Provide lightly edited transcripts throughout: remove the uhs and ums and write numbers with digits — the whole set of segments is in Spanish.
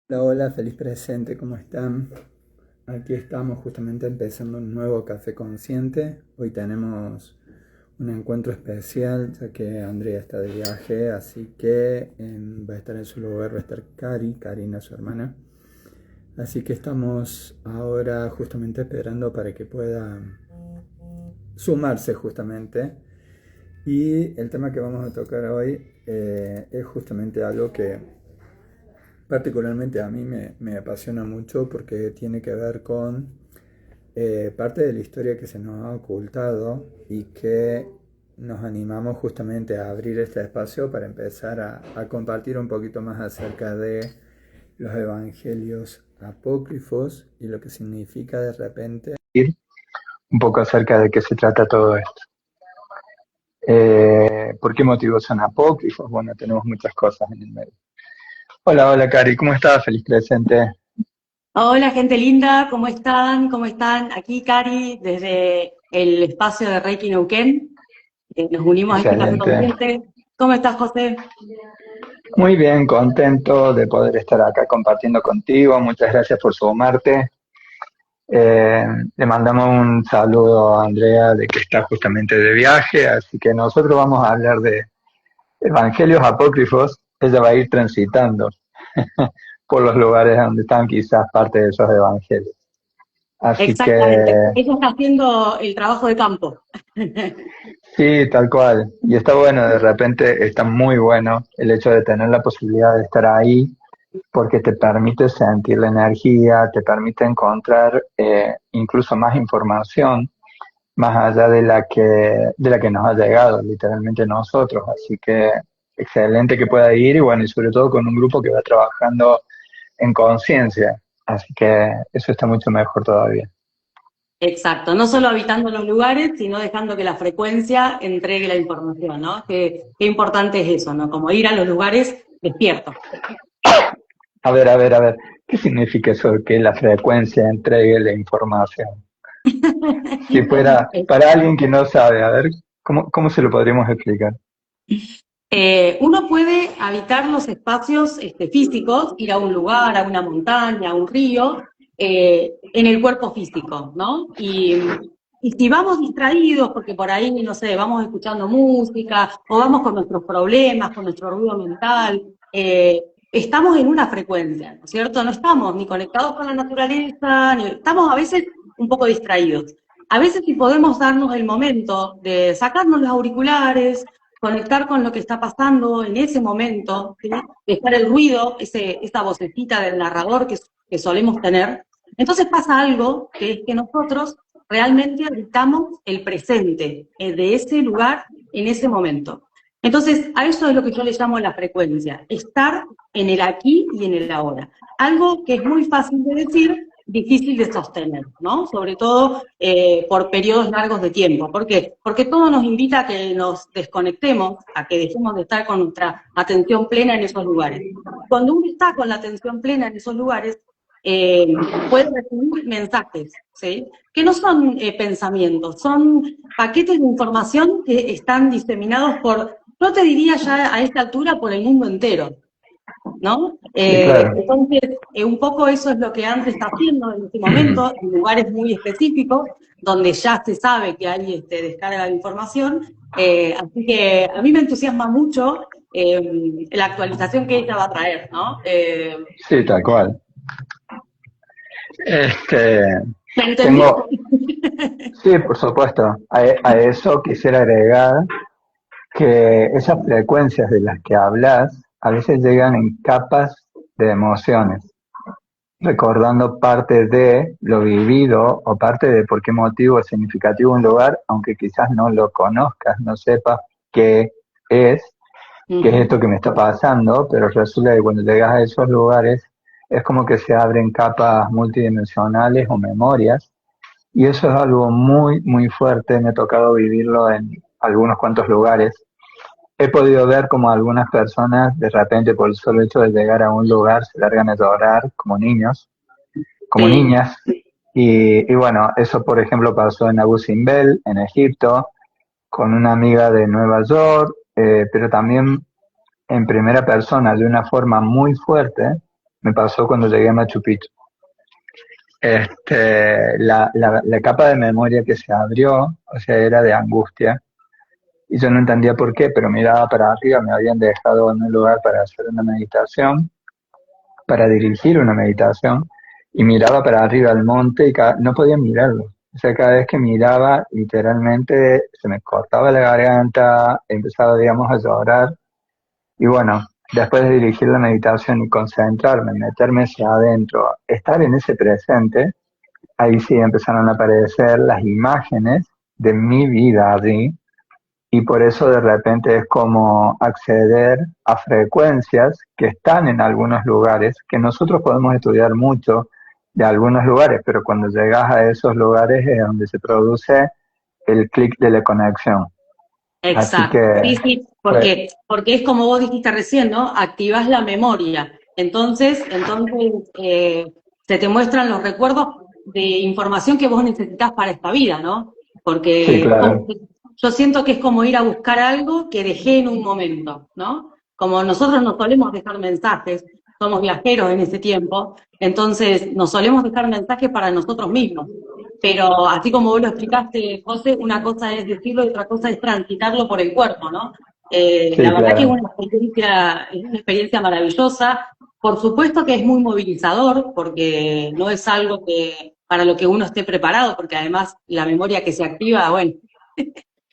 Hola, hola, feliz presente, ¿cómo están? Aquí estamos justamente empezando un nuevo Café Consciente. Hoy tenemos un encuentro especial ya que Andrea está de viaje, así que va a estar en su lugar, va a estar Karina, su hermana. Así que estamos ahora justamente esperando para que pueda sumarse justamente. Y el tema que vamos a tocar hoy es justamente algo que particularmente a mí me apasiona mucho porque tiene que ver con parte de la historia que se nos ha ocultado y que nos animamos justamente a abrir este espacio para empezar a compartir un poquito más acerca de los evangelios apócrifos y lo que significa de repente un poco acerca de qué se trata todo esto. ¿Por qué motivos son apócrifos? Bueno, tenemos muchas cosas en el medio. Hola, hola Cari, ¿cómo estás? Feliz presente. Hola, gente linda, ¿cómo están? ¿Cómo están? Aquí Cari, desde el espacio de Reiki Neuquén. Nos unimos a este café Excelente. consciente. ¿Cómo estás, José? Muy bien, contento de poder estar acá compartiendo contigo. Muchas gracias por sumarte. Le mandamos un saludo a Andrea de que está justamente de viaje, así que nosotros vamos a hablar de evangelios apócrifos. Ella va a ir transitando por los lugares donde están quizás parte de esos evangelios. Así Exactamente. que Ella está haciendo el trabajo de campo. sí, tal cual. Y está bueno, de repente está muy bueno el hecho de tener la posibilidad de estar ahí porque te permite sentir la energía, te permite encontrar incluso más información más allá de la que nos ha llegado literalmente nosotros. Así que excelente que pueda ir y bueno, y sobre todo con un grupo que va trabajando en conciencia. Así que eso está mucho mejor todavía. Exacto. No solo habitando los lugares, sino dejando que la frecuencia entregue la información, ¿no? Qué importante es eso, ¿no? Como ir a los lugares despierto. A ver, ¿qué significa eso de que la frecuencia entregue la información? Si fuera para alguien que no sabe, a ver, ¿cómo se lo podríamos explicar? Uno puede habitar los espacios físicos, ir a un lugar, a una montaña, a un río, en el cuerpo físico, ¿no? Y si vamos distraídos, porque por ahí, no sé, vamos escuchando música o vamos con nuestros problemas, con nuestro ruido mental, estamos en una frecuencia, ¿no es cierto? No estamos ni conectados con la naturaleza, ni estamos a veces un poco distraídos. A veces si podemos darnos el momento de sacarnos los auriculares, conectar con lo que está pasando en ese momento, ¿sí? Dejar el ruido, esa vocecita del narrador que solemos tener. Entonces pasa algo que es que nosotros realmente habitamos el presente de ese lugar en ese momento. Entonces, a eso es lo que yo le llamo la frecuencia, estar en el aquí y en el ahora. Algo que es muy fácil de decir, difícil de sostener, ¿no? Sobre todo por periodos largos de tiempo. ¿Por qué? Porque todo nos invita a que nos desconectemos, a que dejemos de estar con nuestra atención plena en esos lugares. Cuando uno está con la atención plena en esos lugares, puede recibir mensajes, ¿sí? Que no son pensamientos, son paquetes de información que están diseminados por, no te diría ya a esta altura, por el mundo entero, ¿no? Sí, claro. Entonces, un poco eso es lo que ANSE está haciendo en este momento, en lugares muy específicos, donde ya se sabe que hay descarga de información. Así que a mí me entusiasma mucho la actualización que ella va a traer, ¿no? Sí, tal cual. Este, ¿Me entendió? tengo, sí, por supuesto. A eso quisiera agregar que esas frecuencias de las que hablas a veces llegan en capas de emociones, recordando parte de lo vivido o parte de por qué motivo es significativo un lugar, aunque quizás no lo conozcas, no sepas qué es, qué es esto que me está pasando, pero resulta que cuando llegas a esos lugares es como que se abren capas multidimensionales o memorias, y eso es algo muy, muy fuerte. Me ha tocado vivirlo en algunos cuantos lugares. He podido ver como algunas personas de repente por el solo hecho de llegar a un lugar se largan a llorar como niños, como Sí. niñas. Y bueno, eso por ejemplo pasó en Abu Simbel, en Egipto, con una amiga de Nueva York, pero también en primera persona de una forma muy fuerte me pasó cuando llegué a Machu Picchu. La capa de memoria que se abrió, o sea, era de angustia, y yo no entendía por qué, pero miraba para arriba, me habían dejado en un lugar para hacer una meditación, para dirigir una meditación, y miraba para arriba al monte y no podía mirarlo. O sea, cada vez que miraba, literalmente se me cortaba la garganta, empezaba, digamos, a llorar. Y bueno, después de dirigir la meditación y concentrarme, meterme hacia adentro, estar en ese presente, ahí sí empezaron a aparecer las imágenes de mi vida allí, y por eso de repente es como acceder a frecuencias que están en algunos lugares, que nosotros podemos estudiar mucho de algunos lugares, pero cuando llegas a esos lugares es donde se produce el clic de la conexión. Así Exacto. que, Sí, sí, pues, porque es como vos dijiste recién, ¿no? Activás la memoria. Entonces, se te muestran los recuerdos de información que vos necesitas para esta vida, ¿no? sí, Porque claro. yo siento que es como ir a buscar algo que dejé en un momento, ¿no? Como nosotros nos solemos dejar mensajes, somos viajeros en ese tiempo, entonces nos solemos dejar mensajes para nosotros mismos. Pero así como vos lo explicaste, José, una cosa es decirlo y otra cosa es transitarlo por el cuerpo, ¿no? La Sí, verdad que claro. es una experiencia maravillosa. Por supuesto que es muy movilizador, porque no es algo que para lo que uno esté preparado, porque además la memoria que se activa, bueno,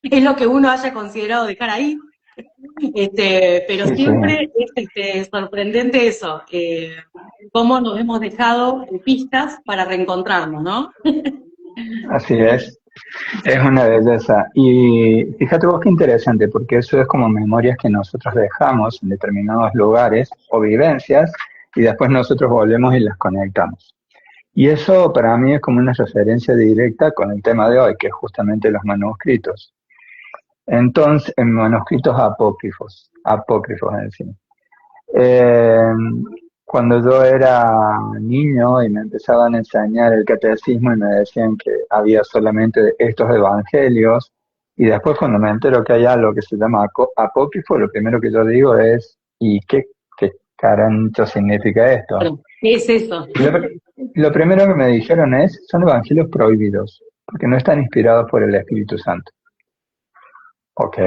es lo que uno haya considerado dejar ahí. Pero Sí, sí. siempre es sorprendente eso, cómo nos hemos dejado pistas para reencontrarnos, ¿no? Así es una belleza. Y fíjate vos qué interesante, porque eso es como memorias que nosotros dejamos en determinados lugares o vivencias, y después nosotros volvemos y las conectamos. Y eso para mí es como una referencia directa con el tema de hoy, que es justamente los manuscritos. Entonces, en manuscritos apócrifos en sí. Eh, Cuando yo era niño y me empezaban a enseñar el catecismo y me decían que había solamente estos evangelios, y después cuando me entero que hay algo que se llama apócrifo, lo primero que yo digo es, ¿y qué carancho significa esto? Claro, ¿qué es eso? Y lo primero que me dijeron es, son evangelios prohibidos, porque no están inspirados por el Espíritu Santo. Ok.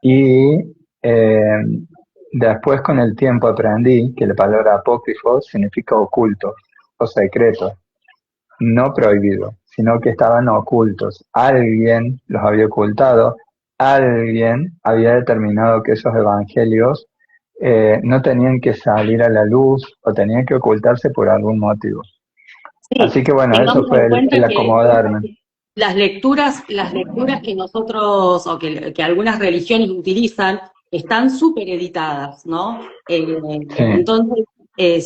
Y eh, después con el tiempo aprendí que la palabra apócrifo significa oculto o secreto, no prohibido, sino que estaban ocultos. Alguien los había ocultado, alguien había determinado que esos evangelios no tenían que salir a la luz o tenían que ocultarse por algún motivo. Sí, Así que bueno, eso tengamos fue en cuenta el que acomodarme. las lecturas que nosotros o que algunas religiones utilizan están súper editadas, ¿no? Sí, Entonces,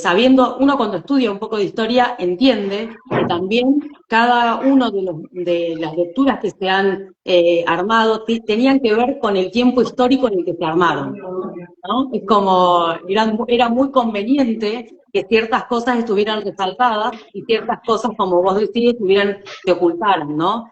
sabiendo, uno cuando estudia un poco de historia entiende que también cada uno de las lecturas que se han armado tenían que ver con el tiempo histórico en el que se armaron, ¿no? Es como, era muy conveniente que ciertas cosas estuvieran resaltadas y ciertas cosas, como vos decís, se ocultaran, ¿no?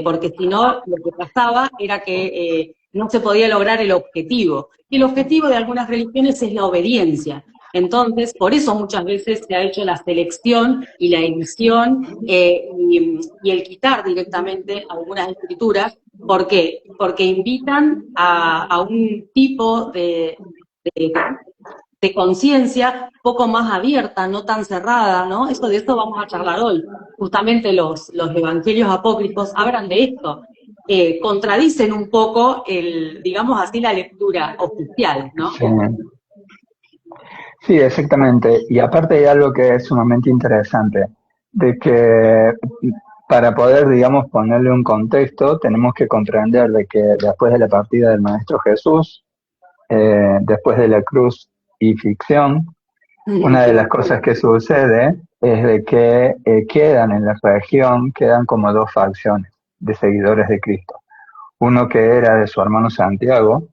Porque si no, lo que pasaba era que no se podía lograr el objetivo. Y el objetivo de algunas religiones es la obediencia. Entonces, por eso muchas veces se ha hecho la selección y la edición y el quitar directamente algunas escrituras. ¿Por qué? Porque invitan a un tipo de, de conciencia poco más abierta, no tan cerrada, ¿no? Eso de esto vamos a charlar hoy. Justamente los evangelios apócrifos hablan de esto. Contradicen un poco digamos así, la lectura oficial, ¿no? sí. Sí, exactamente. Y aparte hay algo que es sumamente interesante, de que para poder, digamos, ponerle un contexto, tenemos que comprender de que después de la partida del Maestro Jesús, después de la cruz y ficción, una de las cosas que sucede es de que quedan en la región, quedan como dos facciones de seguidores de Cristo. Uno que era de su hermano Santiago,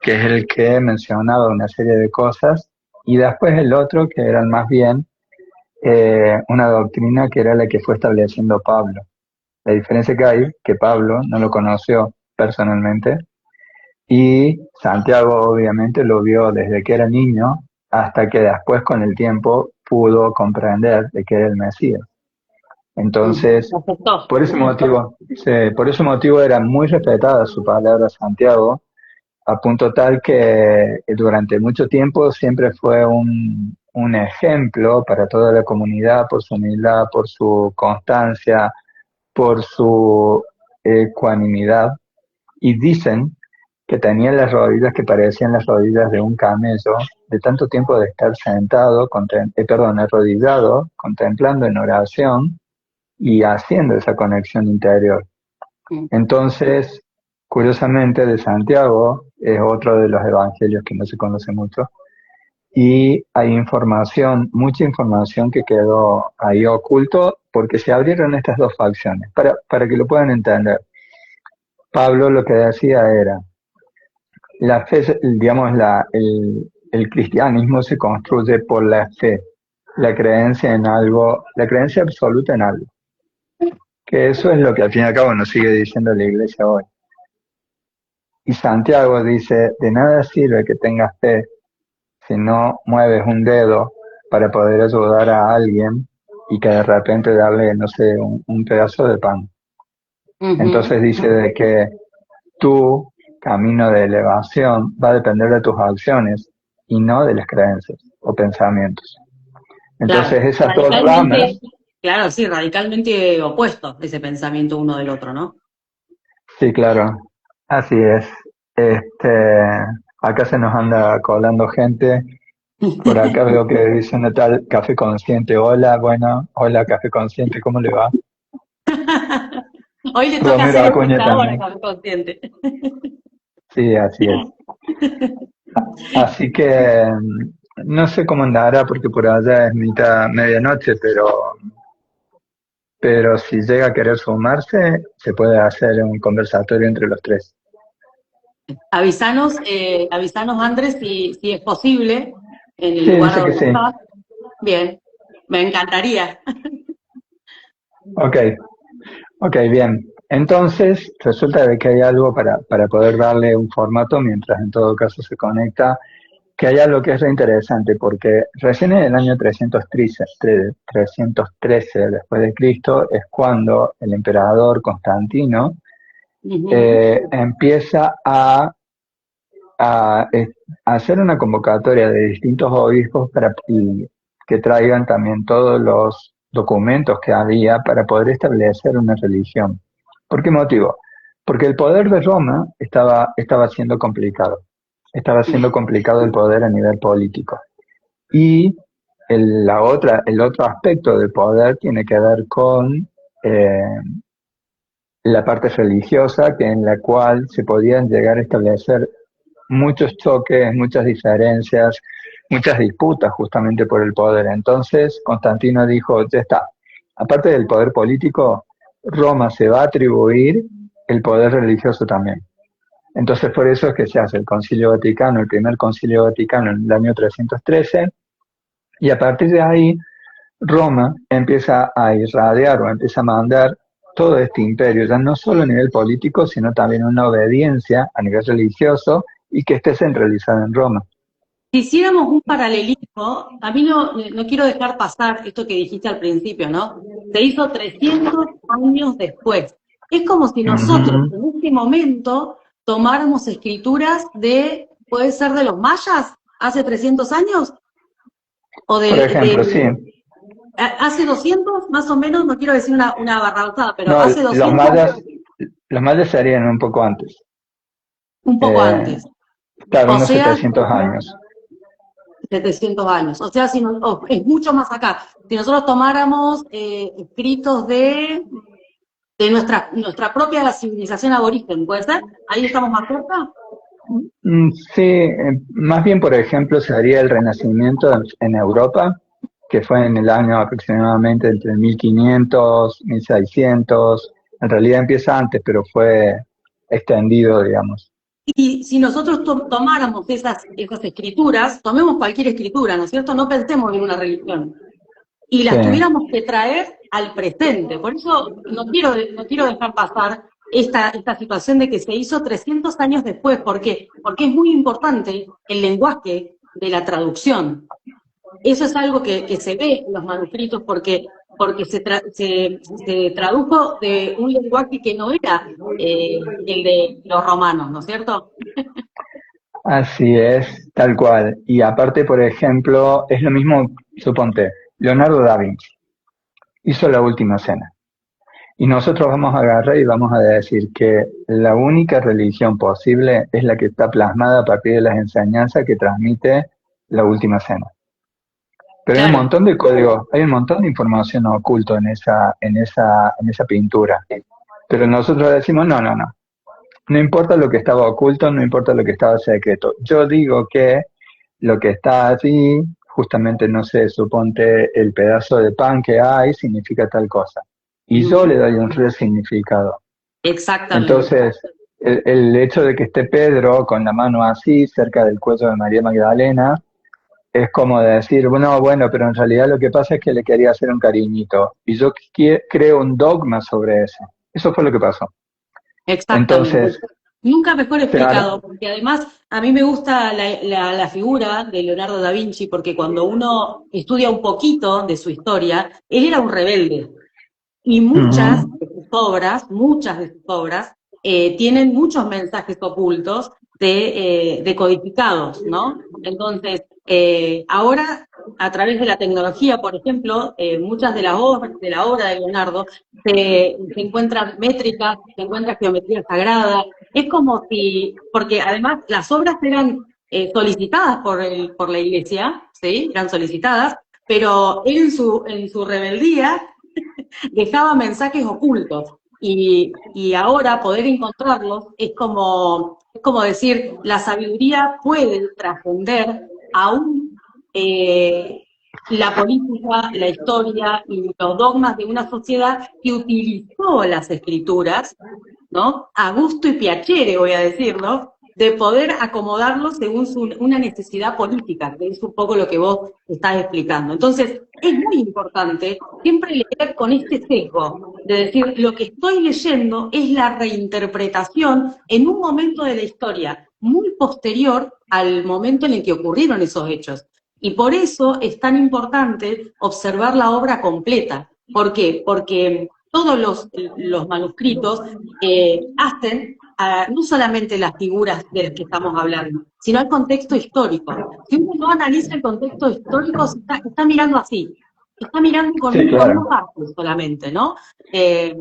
que es el que mencionaba una serie de cosas, y después el otro que era el más bien una doctrina que era la que fue estableciendo Pablo. La diferencia que hay, que Pablo no lo conoció personalmente, y Santiago obviamente lo vio desde que era niño, hasta que después con el tiempo pudo comprender de que era el Mesías. Entonces, Aceptó. por ese motivo era muy respetada su palabra Santiago, a punto tal que durante mucho tiempo siempre fue un ejemplo para toda la comunidad por su humildad, por su constancia, por su ecuanimidad. Y dicen que tenía las rodillas que parecían las rodillas de un camello, de tanto tiempo de estar sentado, arrodillado, contemplando en oración y haciendo esa conexión interior. Entonces, curiosamente, de Santiago es otro de los evangelios que no se conoce mucho, y hay información, mucha información que quedó ahí oculto porque se abrieron estas dos facciones. Para que lo puedan entender, Pablo lo que decía era, la fe, digamos, el cristianismo se construye por la fe, la creencia en algo, la creencia absoluta en algo. Que eso es lo que al fin y al cabo nos sigue diciendo la iglesia hoy. Y Santiago dice, de nada sirve que tengas fe si no mueves un dedo para poder ayudar a alguien y que de repente darle, no sé, un pedazo de pan. Entonces dice de que tu camino de elevación va a depender de tus acciones y no de las creencias o pensamientos. Entonces Claro, esas dos ramas, claro, sí, radicalmente opuestos ese pensamiento uno del otro, ¿no? sí, claro, así es. Acá se nos anda colando gente. Por acá veo que dice una tal Café Consciente. Hola, bueno, hola Café Consciente, ¿cómo le va? Hoy le toca Romero ser Acuña espectador también. acá, consciente. Sí, así es. Así que no sé cómo andará porque por allá es medianoche, pero si llega a querer sumarse, se puede hacer un conversatorio entre los tres. Avisanos Andrés, si es posible, en el Sí, lugar dice que donde sí. estás. Bien, me encantaría. Ok, ok, bien. Entonces, resulta de que hay algo para poder darle un formato mientras en todo caso se conecta, que hay algo que es reinteresante, porque recién en el año 313 después de Cristo es cuando el emperador Constantino empieza a hacer una convocatoria de distintos obispos y que traigan también todos los documentos que había para poder establecer una religión. ¿Por qué motivo? Porque el poder de Roma estaba siendo complicado. Estaba siendo complicado el poder a nivel político. Y el otro aspecto del poder tiene que ver con la parte religiosa, que en la cual se podían llegar a establecer muchos choques, muchas diferencias, muchas disputas justamente por el poder. Entonces Constantino dijo, ya está, aparte del poder político, Roma se va a atribuir el poder religioso también. Entonces por eso es que se hace el Concilio Vaticano, el primer Concilio Vaticano en el año 313, y a partir de ahí Roma empieza a irradiar o empieza a mandar todo este imperio, ya no solo a nivel político, sino también una obediencia a nivel religioso y que esté centralizada en Roma. Si hiciéramos un paralelismo, a mí no quiero dejar pasar esto que dijiste al principio, ¿no? Se hizo 300 años después. Es como si nosotros en este momento tomáramos escrituras puede ser de los mayas, hace 300 años, o Por ejemplo, sí. Hace 200, más o menos, no quiero decir una barrabasada, pero No, hace 200, los mayas serían un poco antes. un poco antes. Claro, O unos sea, 700 años. 700 años. O sea, es mucho más acá. Si nosotros tomáramos escritos de nuestra propia civilización aborigen, ¿puede ser? Ahí estamos más cerca. Sí, más bien, por ejemplo, se haría el Renacimiento en Europa, que fue en el año aproximadamente entre 1500, 1600. En realidad empieza antes, pero fue extendido, digamos. Y si nosotros tomáramos esas escrituras, tomemos cualquier escritura, ¿no es cierto? No pensemos en una religión. Y las Sí. tuviéramos que traer al presente. Por eso no quiero dejar pasar esta situación de que se hizo 300 años después. ¿Por qué? Porque es muy importante el lenguaje de la traducción. Eso es algo que se ve en los manuscritos porque se tradujo de un lenguaje que no era el de los romanos, ¿no es cierto? Así es, tal cual. Y aparte, por ejemplo, es lo mismo, suponte, Leonardo da Vinci hizo La Última Cena. Y nosotros vamos a agarrar y vamos a decir que la única religión posible es la que está plasmada a partir de las enseñanzas que transmite La Última Cena. Pero hay un Claro. montón de códigos, hay un montón de información oculto en esa pintura. Pero nosotros decimos, no, no, no. No importa lo que estaba oculto, no importa lo que estaba secreto. Yo digo que lo que está allí, justamente, no sé, suponte el pedazo de pan que hay, significa tal cosa. Y yo le Ujú. doy un significado. Exactamente. Entonces, el hecho de que esté Pedro con la mano así, cerca del cuello de María Magdalena, es como decir, bueno, bueno, pero en realidad lo que pasa es que le quería hacer un cariñito. Y yo creo un dogma sobre eso. Eso fue lo que pasó. Exactamente. Entonces, Nunca mejor se ar- explicado, porque además a mí me gusta la figura de Leonardo da Vinci, porque cuando uno estudia un poquito de su historia, él era un rebelde. Y Ujú. muchas de sus obras, tienen muchos mensajes ocultos decodificados, ¿no? Entonces, ahora, a través de la tecnología, por ejemplo, muchas de las obras, de la obra de Leonardo, se encuentran métricas, se encuentra geometría sagrada. Es como si, porque además las obras eran solicitadas por la iglesia, ¿sí? Eran solicitadas, pero él en su rebeldía dejaba mensajes ocultos. Y ahora poder encontrarlos es como decir, la sabiduría puede trascender aún la política, la historia y los dogmas de una sociedad que utilizó las escrituras, ¿no? A gusto y piacere, voy a decirlo, de poder acomodarlos según una necesidad política, que es un poco lo que vos estás explicando. Entonces, es muy importante siempre leer con este sesgo, de decir, lo que estoy leyendo es la reinterpretación en un momento de la historia muy posterior al momento en el que ocurrieron esos hechos. Y por eso es tan importante observar la obra completa. ¿Por qué? Porque todos los manuscritos hacen no solamente las figuras de las que estamos hablando, sino el contexto histórico. Si uno no analiza el contexto histórico, está mirando así, está mirando Sí, con una claro. parte solamente, ¿no? Eh,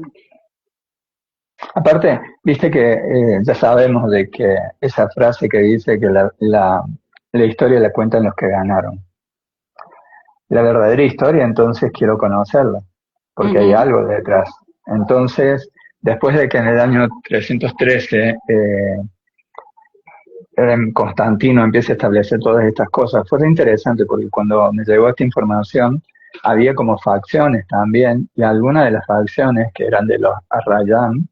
Aparte, viste que ya sabemos de que esa frase que dice que la historia la cuentan los que ganaron. La verdadera historia, entonces quiero conocerla, porque hay Ujú. algo detrás. Entonces, después de que en el año 313 Constantino empieza a establecer todas estas cosas, fue interesante porque cuando me llegó esta información, había como facciones también, y algunas de las facciones que eran de los Arrayán,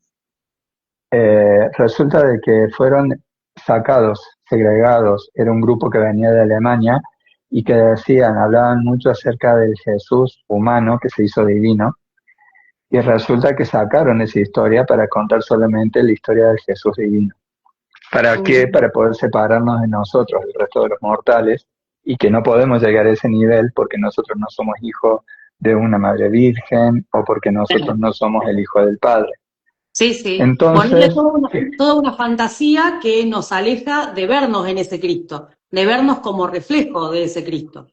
resulta de que fueron sacados, segregados, era un grupo que venía de Alemania y que decían, hablaban mucho acerca del Jesús humano que se hizo divino, y resulta que sacaron esa historia para contar solamente la historia del Jesús divino. ¿Para qué? Mm. Para poder separarnos de nosotros, del resto de los mortales, y que no podemos llegar a ese nivel porque nosotros no somos hijos de una madre virgen o porque nosotros no somos el hijo del Padre. Sí, sí. Ponerle Entonces, toda una fantasía que nos aleja de vernos en ese Cristo, de vernos como reflejo de ese Cristo.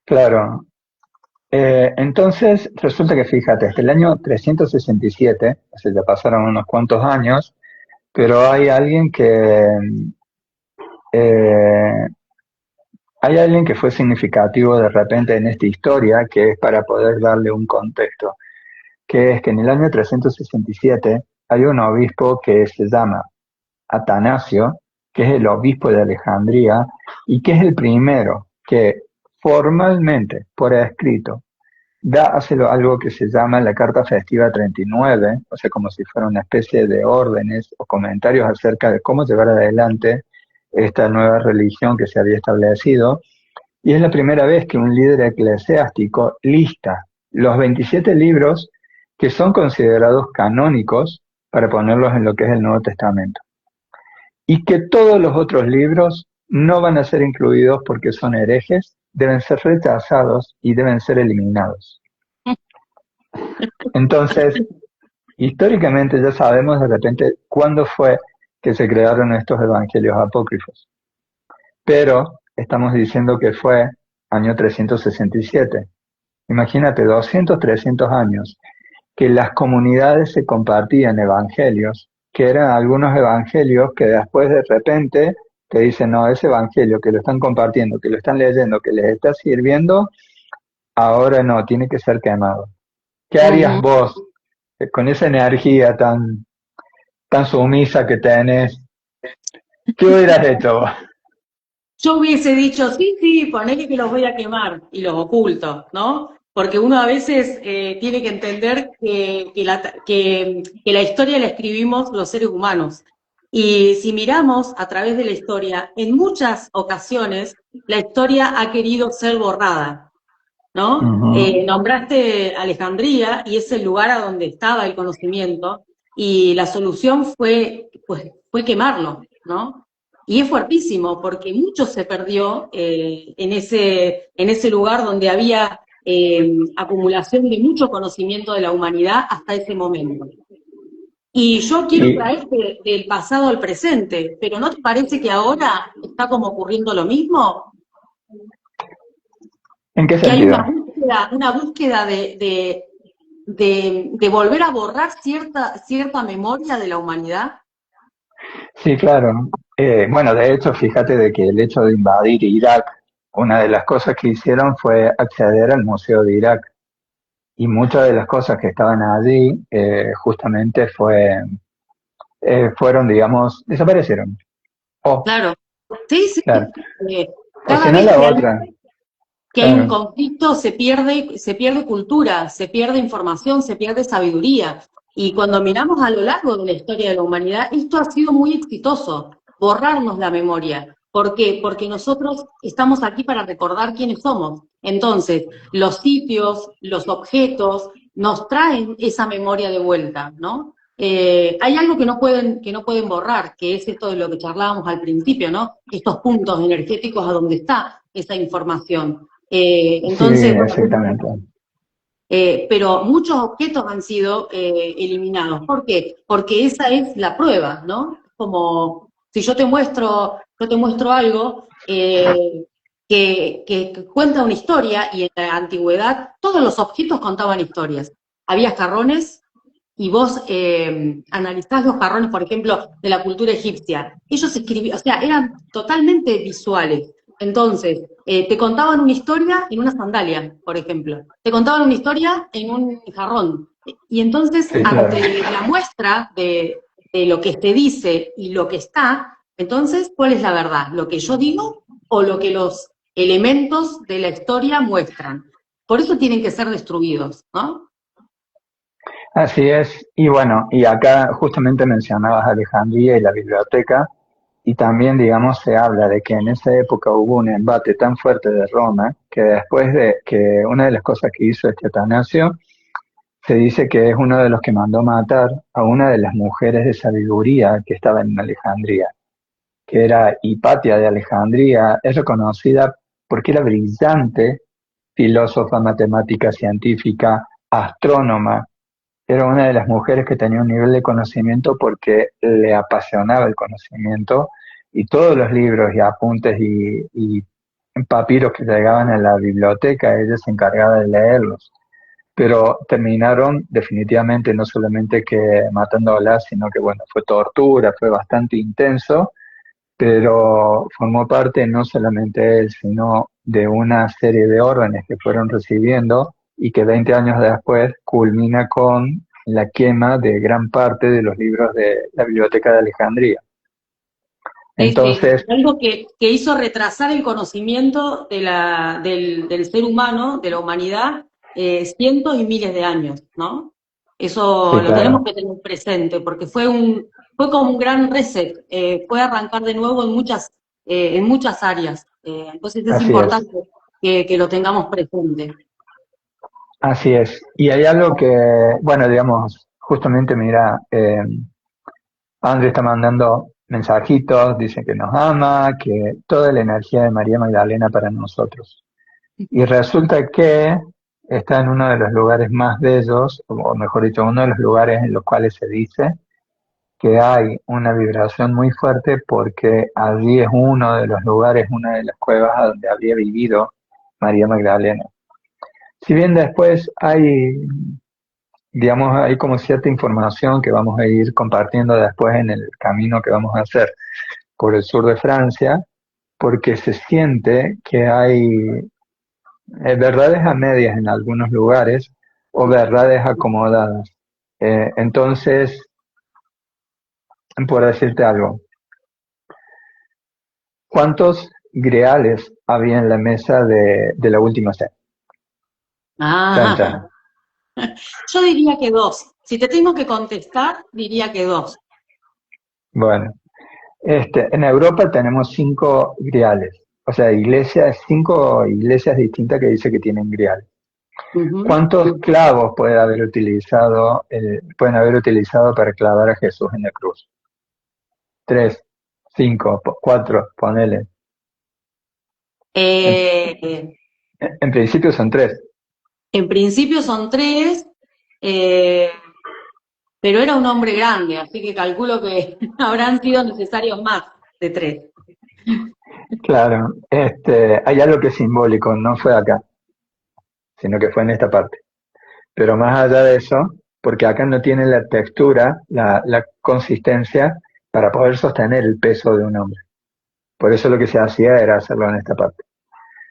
claro, entonces resulta que fíjate, hasta el año 367, o sea, ya pasaron unos cuantos años, pero eh, hay alguien que fue significativo de repente en esta historia, que es para poder darle un contexto, que es que en el año 367 hay un obispo que se llama Atanasio, que es el obispo de Alejandría, y que es el primero que formalmente, por escrito, hace algo que se llama la Carta Festiva 39, o sea, como si fuera una especie de órdenes o comentarios acerca de cómo llevar adelante esta nueva religión que se había establecido, y es la primera vez que un líder eclesiástico lista los 27 libros que son considerados canónicos para ponerlos en lo que es el Nuevo Testamento. Y que todos los otros libros no van a ser incluidos porque son herejes, deben ser rechazados y deben ser eliminados. Entonces, históricamente ya sabemos de repente cuándo fue que se crearon estos evangelios apócrifos, pero estamos diciendo que fue año 367. Imagínate, 200, 300 años, que las comunidades se compartían evangelios, que eran algunos evangelios que después de repente te dicen, no, ese evangelio que lo están compartiendo, que lo están leyendo, que les está sirviendo, ahora no, tiene que ser quemado. ¿Qué harías Ujú. vos con esa energía tan sumisa que tenés? ¿Qué hubieras hecho vos? Yo hubiese dicho, sí, sí, ponele que los voy a quemar y los oculto, ¿no? Porque uno a veces tiene que entender que la historia la escribimos los seres humanos. Y si miramos a través de la historia, en muchas ocasiones la historia ha querido ser borrada, ¿no? Ujú. Nombraste Alejandría y es el lugar a donde estaba el conocimiento y la solución fue, pues, fue quemarlo, ¿no? Y es fuertísimo porque mucho se perdió en ese lugar donde había acumulación de mucho conocimiento de la humanidad hasta ese momento. Y yo quiero ¿Y traerte del pasado al presente, pero ¿no te parece que ahora está como ocurriendo lo mismo? en qué Que hay sentido? una búsqueda de volver a borrar cierta memoria de la humanidad. Sí, claro. Bueno, de hecho, fíjate de que el hecho de invadir Irak, una de las cosas que hicieron fue acceder al Museo de Irak. Y muchas de las cosas que estaban allí justamente fueron, digamos, desaparecieron. O, Claro, sí, sí. claro. Eh, O si cada no, vez la otra. que hay un Claro. conflicto se pierde cultura, se pierde información, se pierde sabiduría. Y cuando miramos a lo largo de la historia de la humanidad, esto ha sido muy exitoso, borrarnos la memoria. ¿Por qué? Porque nosotros estamos aquí para recordar quiénes somos. Entonces, los sitios, los objetos, nos traen esa memoria de vuelta, ¿no? Hay algo que no pueden borrar, que es esto de lo que charlábamos al principio, ¿no? Estos puntos energéticos a donde está esa información. Sí, Entonces, exactamente. pero muchos objetos han sido eliminados. ¿Por qué? Porque esa es la prueba, ¿no? Como si yo te muestro algo que cuenta una historia y en la antigüedad todos los objetos contaban historias. Había jarrones y vos analizás los jarrones, por ejemplo, de la cultura egipcia. Ellos escribían, o sea, eran totalmente visuales. Entonces, te contaban una historia en una sandalia, por ejemplo. Te contaban una historia en un jarrón. Y entonces, Sí, claro. ante la muestra de lo que te dice y lo que está, entonces, ¿cuál es la verdad? ¿Lo que yo digo o lo que los elementos de la historia muestran? Por eso tienen que ser destruidos, ¿no? Así es. Y bueno, y acá justamente mencionabas Alejandría y la biblioteca, y también, digamos, se habla de que en esa época hubo un embate tan fuerte de Roma que después de que una de las cosas que hizo este Atanasio, se dice que es uno de los que mandó matar a una de las mujeres de sabiduría que estaba en Alejandría, que era Hipatia de Alejandría. Es reconocida porque era brillante, filósofa, matemática, científica, astrónoma. Era una de las mujeres que tenía un nivel de conocimiento porque le apasionaba el conocimiento, y todos los libros y apuntes y papiros que llegaban a la biblioteca, ella se encargaba de leerlos. Pero terminaron definitivamente no solamente que matándola, sino que bueno, fue tortura, fue bastante intenso, pero formó parte no solamente él, sino de una serie de órdenes que fueron recibiendo y que 20 años después culmina con la quema de gran parte de los libros de la Biblioteca de Alejandría. Sí, sí, Entonces, algo que hizo retrasar el conocimiento del ser humano, de la humanidad, cientos y miles de años, ¿no? Eso sí, lo tenemos claro, que tener presente, porque fue como un gran reset, fue arrancar de nuevo en muchas áreas. Entonces es así es, importante que lo tengamos presente. así es. Y hay algo que, bueno, digamos, justamente mira, André está mandando mensajitos, dice que nos ama, que toda la energía de María Magdalena para nosotros. Y resulta que está en uno de los lugares más bellos, o mejor dicho, uno de los lugares en los cuales se dice que hay una vibración muy fuerte porque allí es uno de los lugares, una de las cuevas a donde habría vivido María Magdalena. Si bien después hay, digamos, hay como cierta información que vamos a ir compartiendo después en el camino que vamos a hacer por el sur de Francia, porque se siente que hay verdades a medias en algunos lugares o verdades acomodadas. Entonces, por decirte algo, ¿cuántos greales había en la mesa de la última cena? Chan, chan. Ah, yo diría que dos. Si te tengo que contestar, diría que dos. Bueno, en Europa tenemos 5 griales, o sea, iglesias, 5 iglesias distintas que dice que tienen griales. Ujú. ¿Cuántos clavos pueden haber utilizado para clavar a Jesús en la cruz? 3, 5, 4, ponele. En, Eh, en principio son 3. en principio son tres, eh, pero era un hombre grande, así que calculo que habrán sido necesarios más de tres. Claro, hay algo que es simbólico, no fue acá, sino que fue en esta parte. Pero más allá de eso, porque acá no tiene la textura, la consistencia para poder sostener el peso de un hombre. Por eso lo que se hacía era hacerlo en esta parte.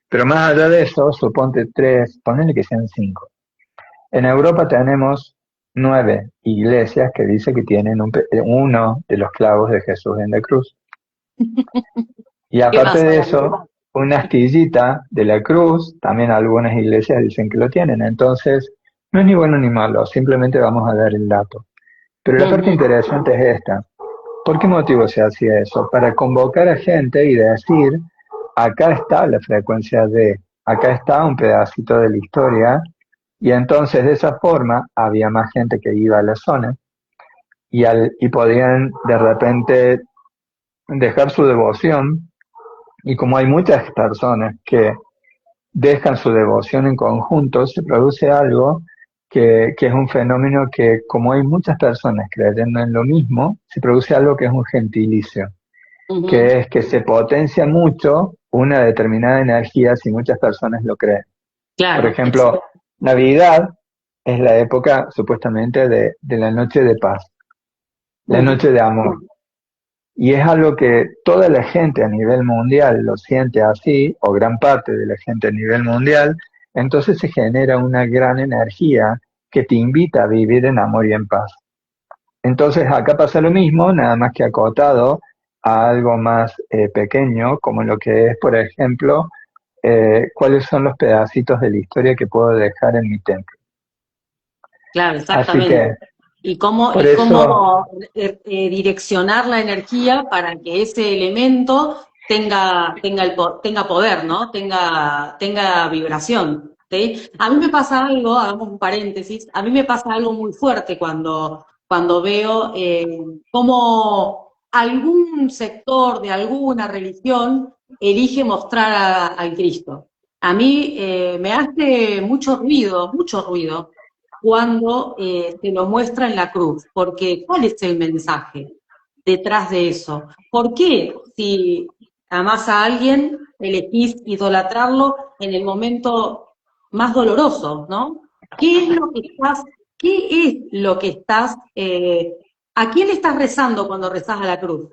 Pero más allá de eso, suponte 3, ponele que sean 5. En Europa tenemos 9 iglesias que dice que tienen uno de los clavos de Jesús en la cruz. Y ¿Qué aparte pasó de ahí? eso, una astillita de la cruz, también algunas iglesias dicen que lo tienen. Entonces, no es ni bueno ni malo, simplemente vamos a dar el dato. Pero la parte Ujú. interesante es esta. ¿Por qué motivo se hacía eso? Para convocar a gente y decir, acá está la frecuencia de, acá está un pedacito de la historia, y entonces de esa forma había más gente que iba a la zona y podían de repente dejar su devoción, y como hay muchas personas que dejan su devoción en conjunto, se produce algo que es un fenómeno que, como hay muchas personas creyendo en lo mismo, se produce algo que es un gentilicio, Ujú. que es que se potencia mucho una determinada energía si muchas personas lo creen. Por Claro, ejemplo, Navidad es la época supuestamente de la noche de paz, la ujú. noche de amor. Y es algo que toda la gente a nivel mundial lo siente así, o gran parte de la gente a nivel mundial, entonces se genera una gran energía que te invita a vivir en amor y en paz. Entonces acá pasa lo mismo, nada más que acotado a algo más pequeño, como lo que es, por ejemplo, cuáles son los pedacitos de la historia que puedo dejar en mi templo. Claro, Así exactamente. que, por Y eso, cómo direccionar la energía para que ese elemento tenga poder, ¿no? Tenga vibración. ¿Sí? A mí me pasa algo, hagamos un paréntesis, a mí me pasa algo muy fuerte cuando veo cómo algún sector de alguna religión elige mostrar al Cristo. A mí me hace mucho ruido cuando se lo muestra en la cruz, porque ¿cuál es el mensaje detrás de eso? ¿Por qué si amás a alguien elegís idolatrarlo en el momento más doloroso, ¿no? ¿Qué es lo que estás, qué es lo que estás, a quién le estás rezando cuando rezás a la cruz?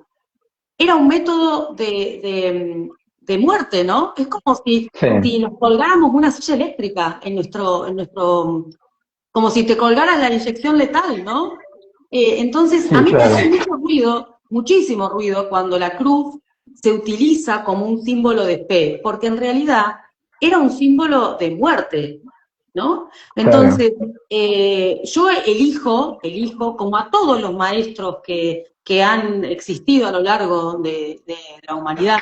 Era un método de muerte, ¿no? Es como sí, si nos colgáramos una silla eléctrica en nuestro como si te colgaras la inyección letal, ¿no? Entonces, a sí, mí me claro, hace mucho ruido, muchísimo ruido, cuando la cruz se utiliza como un símbolo de fe, porque en realidad era un símbolo de muerte, ¿no? claro, Entonces, yo elijo, como a todos los maestros que han existido a lo largo de la humanidad,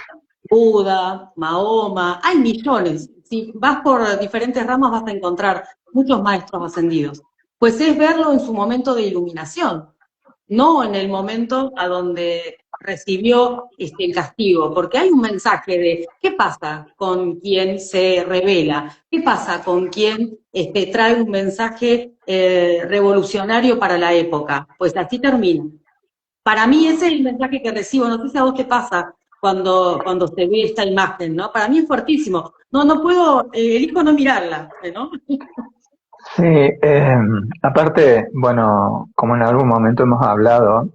Buda, Mahoma, hay millones. Si vas por diferentes ramas vas a encontrar muchos maestros ascendidos. Pues es verlo en su momento de iluminación. no en el momento a donde recibió el castigo, porque hay un mensaje de qué pasa con quien se revela, qué pasa con quien trae un mensaje revolucionario para la época. Pues así termina. Para mí ese es el mensaje que recibo, no sé si a vos te pasa cuando se ve esta imagen, ¿no? Para mí es fuertísimo. No, no puedo, elijo no mirarla, ¿no? Sí, aparte, bueno, como en algún momento hemos hablado,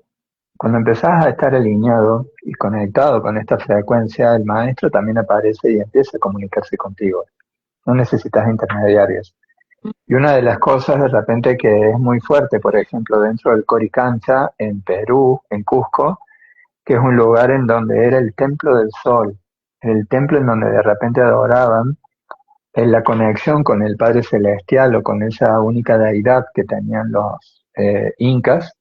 cuando empezás a estar alineado y conectado con esta frecuencia, el maestro también aparece y empieza a comunicarse contigo. No necesitas intermediarios. Y una de las cosas de repente que es muy fuerte, por ejemplo, dentro del Coricancha, en Perú, en Cusco, que es un lugar en donde era el templo del sol, el templo en donde de repente adoraban en la conexión con el Padre Celestial o con esa única deidad que tenían los incas.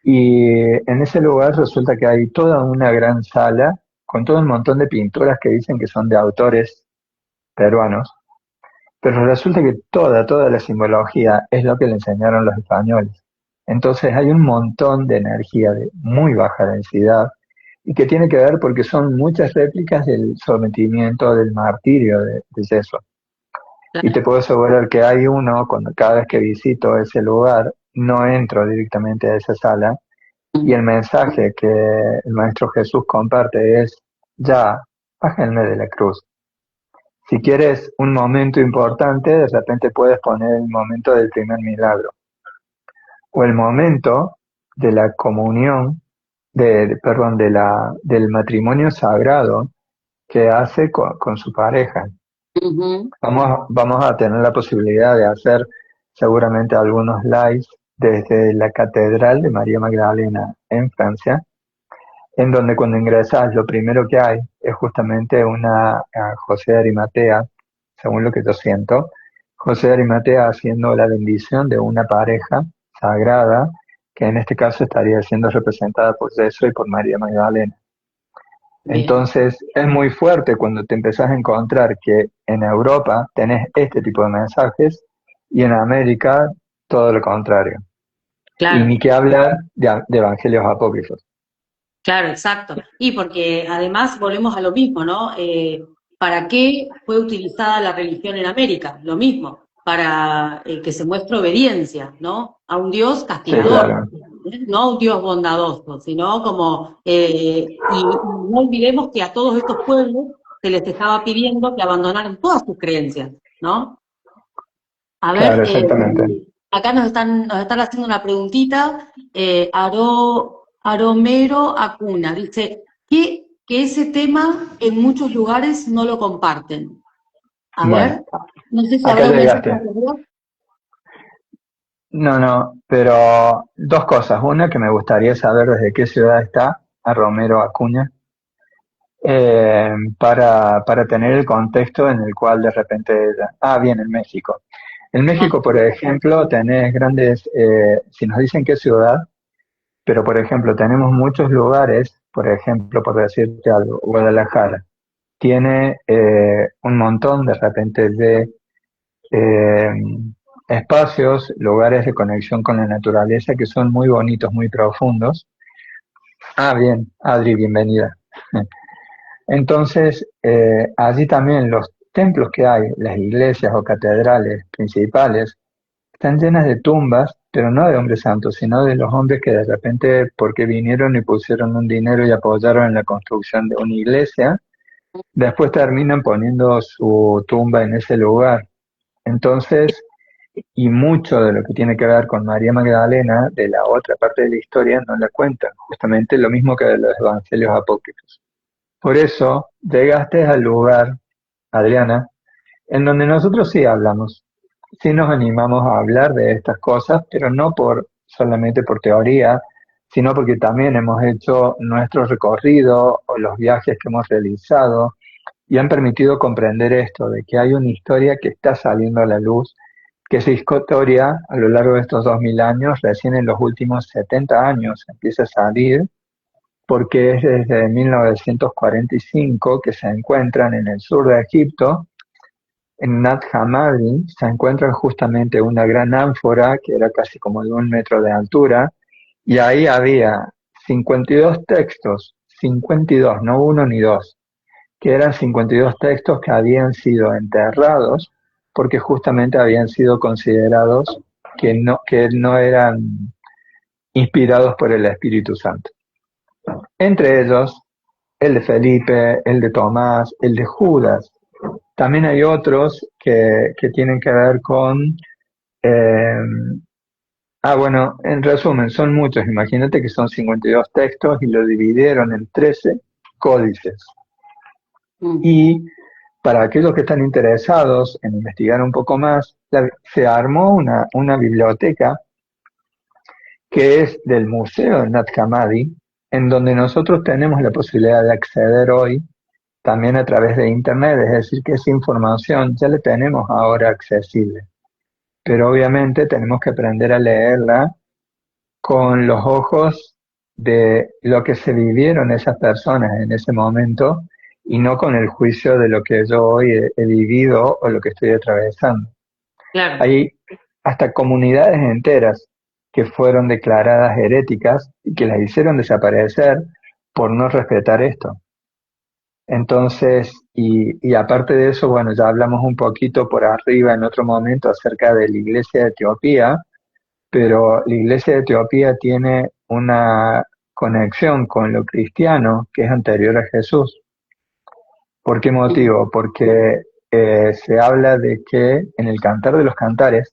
Y en ese lugar resulta que hay toda una gran sala con todo un montón de pinturas que dicen que son de autores peruanos, pero resulta que toda la simbología es lo que le enseñaron los españoles. Entonces hay un montón de energía de muy baja densidad y que tiene que ver porque son muchas réplicas del sometimiento, del martirio de Yeso. Y te puedo asegurar que hay uno, cuando cada vez que visito ese lugar, no entro directamente a esa sala, y el mensaje que el Maestro Jesús comparte es, ya, bájenme de la cruz. Si quieres un momento importante, de repente puedes poner el momento del primer milagro, o el momento de la comunión, perdón, del matrimonio sagrado que hace con su pareja. Ujú. Vamos a tener la posibilidad de hacer seguramente algunos lives desde la Catedral de María Magdalena en Francia, en donde cuando ingresas lo primero que hay es justamente una José de Arimatea, según lo que yo siento, José de Arimatea haciendo la bendición de una pareja sagrada, que en este caso estaría siendo representada por Jesús y por María Magdalena. Bien. Entonces es muy fuerte cuando te empezás a encontrar que en Europa tenés este tipo de mensajes y en América todo lo contrario. Y Claro. ni que hablar de evangelios apócrifos. Claro, exacto. Y porque además volvemos a lo mismo, ¿no? ¿Para qué fue utilizada la religión en América? Lo mismo, para que se muestre obediencia, ¿no? A un Dios Sí, castigador, claro. no a un Dios bondadoso, sino como, y no olvidemos que a todos estos pueblos se les estaba pidiendo que abandonaran todas sus creencias, ¿no? A ver, Claro, exactamente. acá nos están haciendo una preguntita, Aromero Acuna, dice que ese tema en muchos lugares no lo comparten. A Bueno, ver, no sé si acá habrá un mensaje llegaste. hacia vos. No, no, pero dos cosas. Una, que me gustaría saber desde qué ciudad está a Romero Acuña, para tener el contexto en el cual de repente, bien, en México. En Ah, México, por ejemplo, tenés grandes, si nos dicen qué ciudad, pero por ejemplo, tenemos muchos lugares, por ejemplo, por decirte algo, Guadalajara, tiene un montón de repente de eh, espacios, lugares de conexión con la naturaleza que son muy bonitos, muy profundos. Bien, Adri, bienvenida. Entonces, allí también los templos que hay, las iglesias o catedrales principales, están llenas de tumbas, pero no de hombres santos, sino de los hombres que de repente, porque vinieron y pusieron un dinero y apoyaron en la construcción de una iglesia, después terminan poniendo su tumba en ese lugar. Entonces, y mucho de lo que tiene que ver con María Magdalena, de la otra parte de la historia, no la cuentan, justamente lo mismo que de los evangelios apócrifos. Por eso, llegaste al lugar, Adriana, en donde nosotros sí hablamos, sí nos animamos a hablar de estas cosas, pero no solamente por teoría, sino porque también hemos hecho nuestro recorrido o los viajes que hemos realizado y han permitido comprender esto, de que hay una historia que está saliendo a la luz, que esa historia a lo largo de estos 2000 años, recién en los últimos 70 años empieza a salir, porque es desde 1945 que se encuentran en el sur de Egipto, en Nag Hammadi, se encuentra justamente una gran ánfora que era casi como de 1 metro de altura, Y ahí había 52 textos, 52, no uno ni dos, que eran 52 textos que habían sido enterrados porque justamente habían sido considerados que no eran inspirados por el Espíritu Santo. Entre ellos, el de Felipe, el de Tomás, el de Judas. También hay otros que tienen que ver con... eh, bueno, en resumen, son muchos. Imagínate que son 52 textos y lo dividieron en 13 códices. Y para aquellos que están interesados en investigar un poco más, se armó una biblioteca que es del Museo de Nat Hammadi, en donde nosotros tenemos la posibilidad de acceder hoy también a través de Internet, es decir, que esa información ya la tenemos ahora accesible. Pero obviamente tenemos que aprender a leerla con los ojos de lo que se vivieron esas personas en ese momento y no con el juicio de lo que yo hoy he vivido o lo que estoy atravesando. Claro. Hay hasta comunidades enteras que fueron declaradas heréticas y que las hicieron desaparecer por no respetar esto. Entonces, y aparte de eso, bueno, ya hablamos un poquito por arriba en otro momento acerca de la Iglesia de Etiopía, pero la Iglesia de Etiopía tiene una conexión con lo cristiano que es anterior a Jesús. ¿Por qué motivo? Porque se habla de que en el Cantar de los Cantares,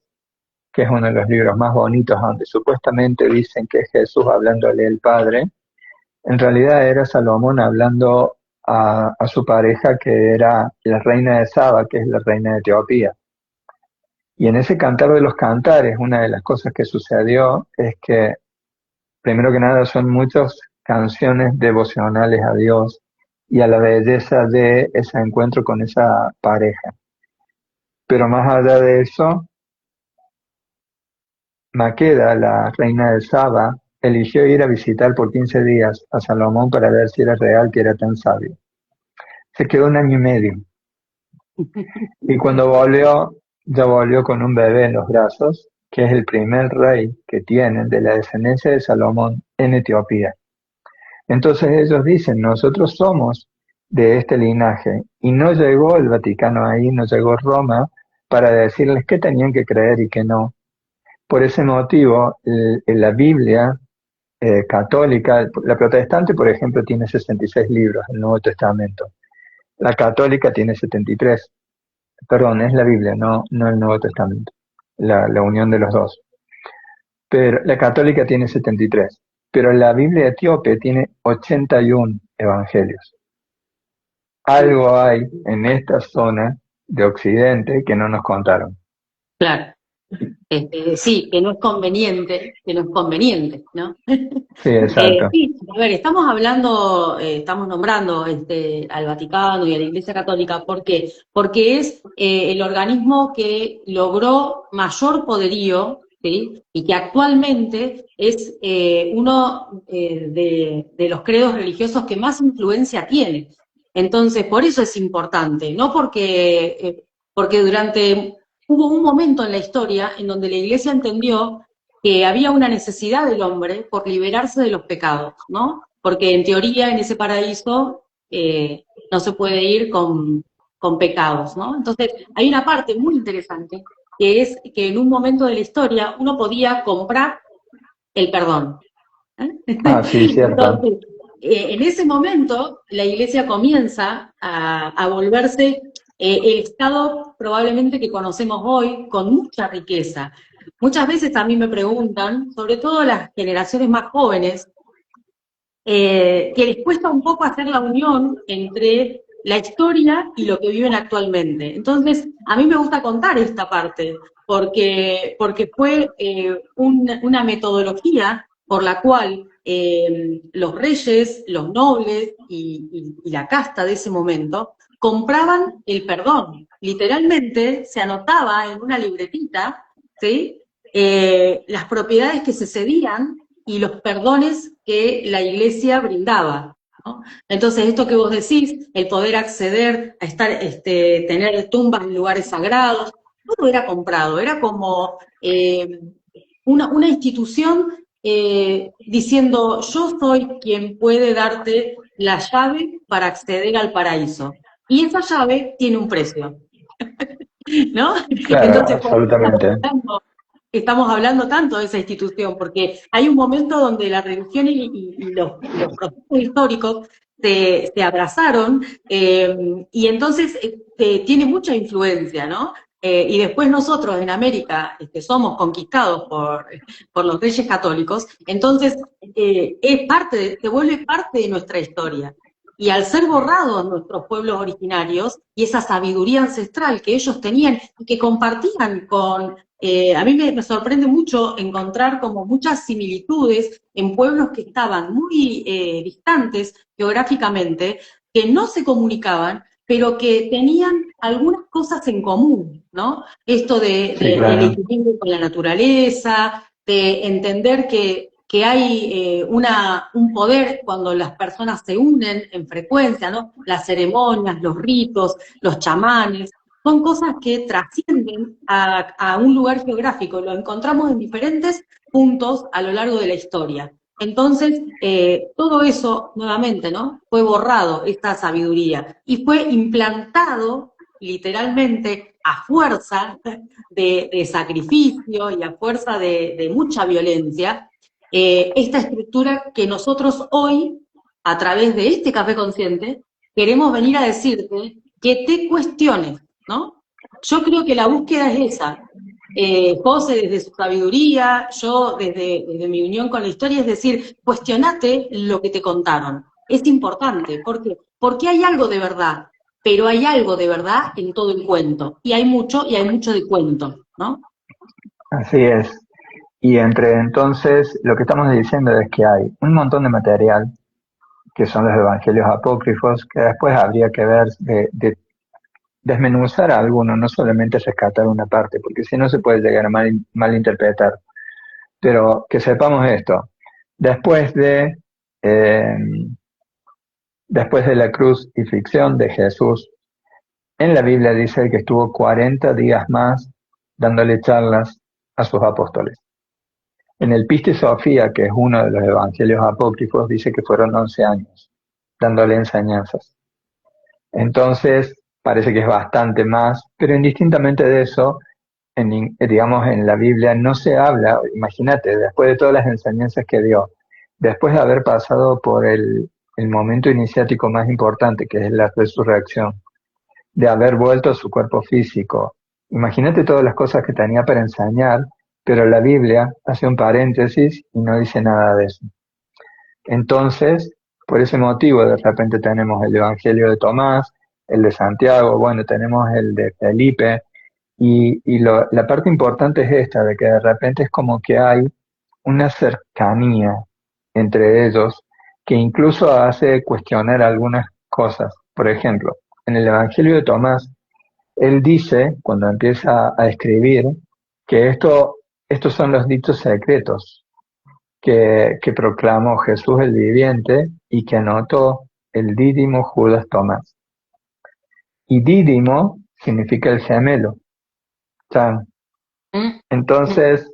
que es uno de los libros más bonitos, donde supuestamente dicen que es Jesús hablándole al Padre, en realidad era Salomón hablando a su pareja, que era la reina de Saba, que es la reina de Etiopía. Y en ese Cantar de los Cantares, una de las cosas que sucedió es que, primero que nada, son muchas canciones devocionales a Dios y a la belleza de ese encuentro con esa pareja. Pero más allá de eso, Maqueda, la reina de Saba, eligió ir a visitar por 15 días a Salomón para ver si era real que era tan sabio. Se quedó 1 año y medio. Y cuando volvió, ya volvió con un bebé en los brazos, que es el primer rey que tienen de la descendencia de Salomón en Etiopía. Entonces ellos dicen, nosotros somos de este linaje, y no llegó el Vaticano ahí, no llegó Roma para decirles qué tenían que creer y qué no. Por ese motivo, la Biblia católica, la protestante, por ejemplo, tiene 66 libros, el Nuevo Testamento. La católica tiene 73. Perdón, es la Biblia, no el Nuevo Testamento, la unión de los dos. Pero la católica tiene 73, pero la Biblia etíope tiene 81 evangelios. Algo hay en esta zona de Occidente que no nos contaron. Claro. Sí, que no es conveniente, ¿no? Sí, exacto. Sí, a ver, estamos hablando, estamos nombrando al Vaticano y a la Iglesia Católica. ¿Por qué? Porque es el organismo que logró mayor poderío, ¿sí? Y que actualmente es uno de los credos religiosos que más influencia tiene. Entonces, por eso es importante, no porque hubo un momento en la historia en donde la Iglesia entendió que había una necesidad del hombre por liberarse de los pecados, ¿no? Porque en teoría en ese paraíso no se puede ir con pecados, ¿no? Entonces hay una parte muy interesante que es que en un momento de la historia uno podía comprar el perdón. Ah, sí, cierto. Entonces, en ese momento la Iglesia comienza a volverse el Estado probablemente que conocemos hoy, con mucha riqueza. Muchas veces a mí me preguntan, sobre todo las generaciones más jóvenes, que les cuesta un poco hacer la unión entre la historia y lo que viven actualmente. Entonces, a mí me gusta contar esta parte, porque fue una metodología por la cual los reyes, los nobles y la casta de ese momento compraban el perdón. Literalmente se anotaba en una libretita, ¿sí? Las propiedades que se cedían y los perdones que la Iglesia brindaba, ¿no? Entonces, esto que vos decís, el poder acceder a tener tumbas en lugares sagrados, todo era comprado, era como una institución diciendo, yo soy quien puede darte la llave para acceder al paraíso. Y esa llave tiene un precio, ¿no? Claro, Entonces, por eso absolutamente. estamos hablando tanto de esa institución, porque hay un momento donde la religión y los procesos históricos se abrazaron, y entonces tiene mucha influencia, ¿no? Y después nosotros en América somos conquistados por los reyes católicos, entonces se vuelve parte de nuestra historia. Y al ser borrados nuestros pueblos originarios y esa sabiduría ancestral que ellos tenían y que compartían con a mí me sorprende mucho encontrar como muchas similitudes en pueblos que estaban muy distantes geográficamente, que no se comunicaban, pero que tenían algunas cosas en común, ¿no? Esto Sí, el claro. equilibrio con la naturaleza, de entender que hay un poder cuando las personas se unen en frecuencia, ¿no? Las ceremonias, los ritos, los chamanes, son cosas que trascienden a un lugar geográfico, lo encontramos en diferentes puntos a lo largo de la historia. Entonces, todo eso, nuevamente, ¿no? Fue borrado, esta sabiduría, y fue implantado literalmente a fuerza de sacrificio y a fuerza de mucha violencia, esta estructura que nosotros hoy, a través de este café consciente, queremos venir a decirte que te cuestiones, ¿no? Yo creo que la búsqueda es esa. José desde su sabiduría, yo desde mi unión con la historia, es decir, cuestionate lo que te contaron. Es importante. ¿Por qué? Porque hay algo de verdad, pero hay algo de verdad en todo el cuento. Y hay mucho de cuento, ¿no? Así es. Y entre entonces, lo que estamos diciendo es que hay un montón de material, que son los evangelios apócrifos, que después habría que ver de desmenuzar a alguno, no solamente rescatar una parte, porque si no se puede llegar a malinterpretar. Pero que sepamos esto, después de, eh, después de la cruz y fricción de Jesús, en la Biblia dice que estuvo 40 días más dándole charlas a sus apóstoles. En el Piste Sofía, que es uno de los evangelios apócrifos, dice que fueron 11 años dándole enseñanzas. Entonces, parece que es bastante más, pero indistintamente de eso, digamos, en la Biblia no se habla, imagínate, después de todas las enseñanzas que dio, después de haber pasado por el momento iniciático más importante, que es la resurrección, de haber vuelto a su cuerpo físico, imagínate todas las cosas que tenía para enseñar, pero la Biblia hace un paréntesis y no dice nada de eso. Entonces, por ese motivo, de repente tenemos el Evangelio de Tomás, el de Santiago, bueno, tenemos el de Felipe, la parte importante es esta, de que de repente es como que hay una cercanía entre ellos que incluso hace cuestionar algunas cosas. Por ejemplo, en el Evangelio de Tomás, él dice, cuando empieza a escribir, que estos son los dichos secretos que proclamó Jesús el viviente y que anotó el dídimo Judas Tomás. Y dídimo significa el gemelo. ¿Saben? ¿Mm? Entonces,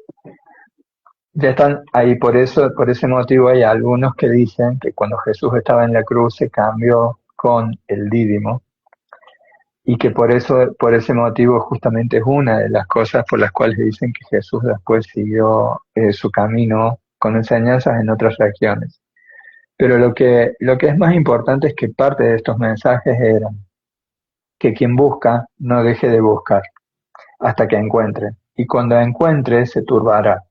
ya están ahí, por ese motivo hay algunos que dicen que cuando Jesús estaba en la cruz se cambió con el dídimo y que por ese motivo justamente es una de las cosas por las cuales dicen que Jesús después siguió su camino con enseñanzas en otras regiones. Pero lo que es más importante es que parte de estos mensajes eran que quien busca no deje de buscar hasta que encuentre, y cuando encuentre se turbará.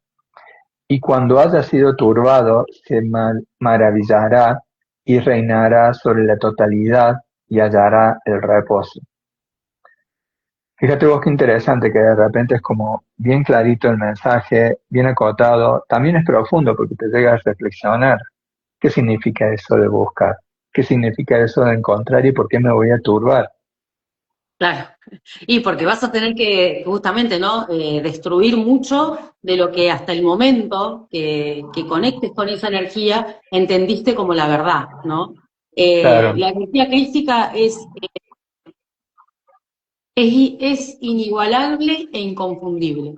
Y cuando haya sido turbado, se maravillará y reinará sobre la totalidad y hallará el reposo. Fíjate vos qué interesante que de repente es como bien clarito el mensaje, bien acotado, también es profundo porque te llega a reflexionar. ¿Qué significa eso de buscar? ¿Qué significa eso de encontrar y por qué me voy a turbar? Claro, y porque vas a tener que justamente, ¿no? Destruir mucho de lo que hasta el momento que conectes con esa energía entendiste como la verdad, ¿no? Claro, La energía crística es inigualable e inconfundible.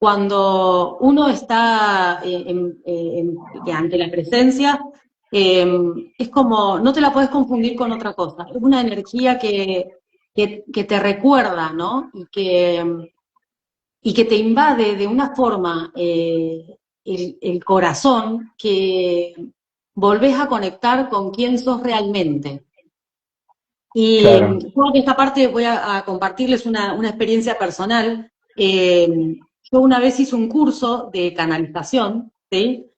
cuando uno está ante la presencia, es como, no te la puedes confundir con otra cosa. Es una energía que te recuerda, ¿no? Y que te invade de una forma el corazón que volvés a conectar con quién sos realmente. Y Claro, yo en esta parte voy a compartirles una experiencia personal. Yo una vez hice un curso de canalización, ¿sí?